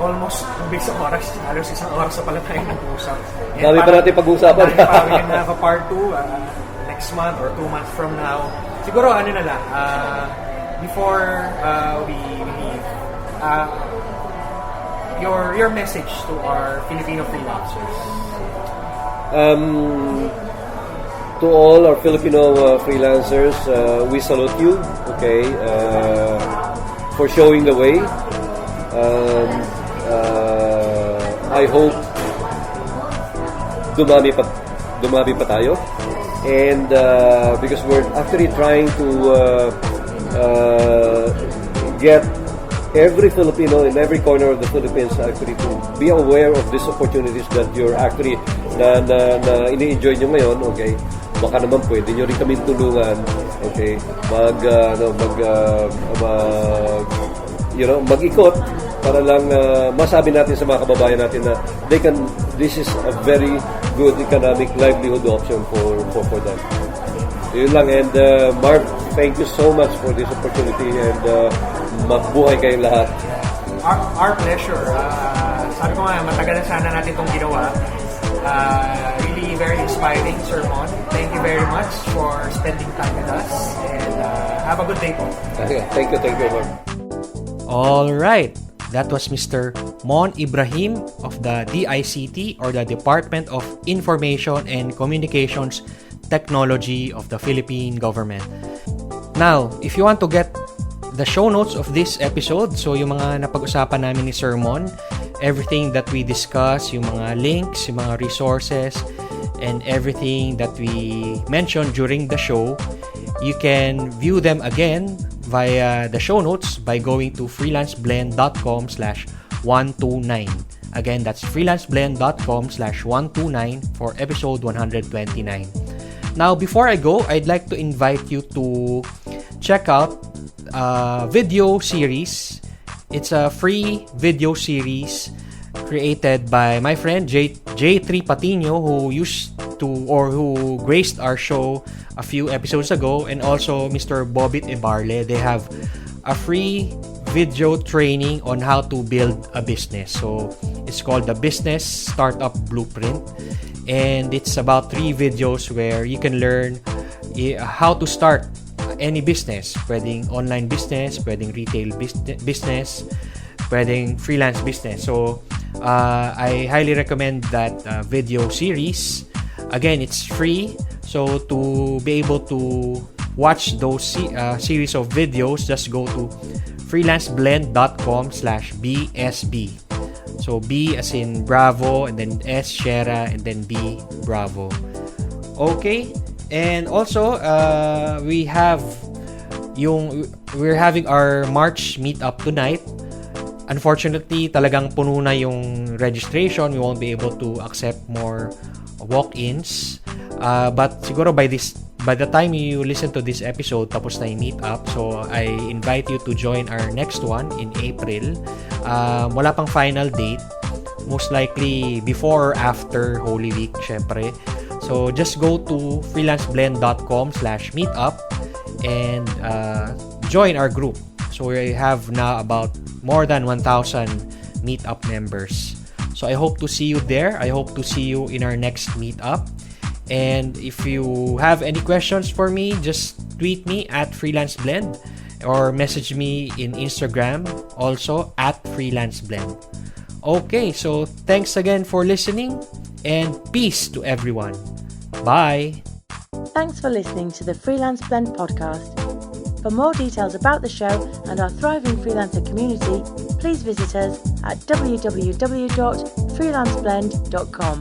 almost big sa oras. Halos isang oras na pala tayo nag-uusap. Dami pa natin pag-uusapan. Dami pa rin na part 2 next month or 2 months from now. Siguro ano na lang, before we leave, your message to our Filipino freelancers. To all our Filipino freelancers, we salute you, okay, for showing the way. I hope dumami pa tayo, and because we're actually trying to get every Filipino in every corner of the Philippines actually to be aware of these opportunities that you're actually na ini-enjoy nyo ngayon, okay? Baka naman pwede nyo rin kami tulungan, okay? Mag-ikot para lang masabi natin sa mga kababayan natin na this is a very good economic livelihood option for them. So yun lang, and Mark, thank you so much for this opportunity, and magbuhay kayong lahat. Our pleasure. Sabi ko nga, matagal na sana natin itong ginawa. Really very inspiring, Sir Mon. Thank you very much for spending time with us, and have a good day po. Thank you, Mark. All right. That was Mr. Mon Ibrahim of the DICT, or the Department of Information and Communications Technology of the Philippine government. Now, if you want to get the show notes of this episode, so yung mga napag-usapan namin ni Sir Mon, everything that we discuss, yung mga links, yung mga resources, and everything that we mentioned during the show, You can view them again via the show notes by going to freelanceblend.com/129. Again, that's freelanceblend.com/129 for episode 129. Now, before I go, I'd like to invite you to check out a video series. It's a free video series created by my friend J3 Patino, who graced our show a few episodes ago, and also Mr. Bobit Ibarle. They have a free video training on how to build a business. So it's called the Business Startup Blueprint, and it's about 3 videos where you can learn how to start any business. Pwedeng online business, pwedeng retail business, pwedeng freelance business. So I highly recommend that video series. Again, it's free. So to be able to watch those series of videos, just go to freelanceblend.com/BSB. So B as in Bravo, and then S Sierra, and then B Bravo. Okay, and also we're having our March meetup tonight. Unfortunately, talagang puno na yung registration. We won't be able to accept more walk-ins. But siguro by the time you listen to this episode, tapos na yung meetup. So I invite you to join our next one in April. Wala pang final date. Most likely before or after Holy Week, syempre. So just go to freelanceblend.com/meetup and join our group. So we have now about more than 1,000 meetup members. So I hope to see you there. I hope to see you in our next meetup. And if you have any questions for me, just tweet me at freelanceblend or message me in Instagram also at freelanceblend. Okay, so thanks again for listening, and peace to everyone. Bye. Thanks for listening to the Freelance Blend podcast. For more details about the show and our thriving freelancer community, please visit us at www.freelanceblend.com.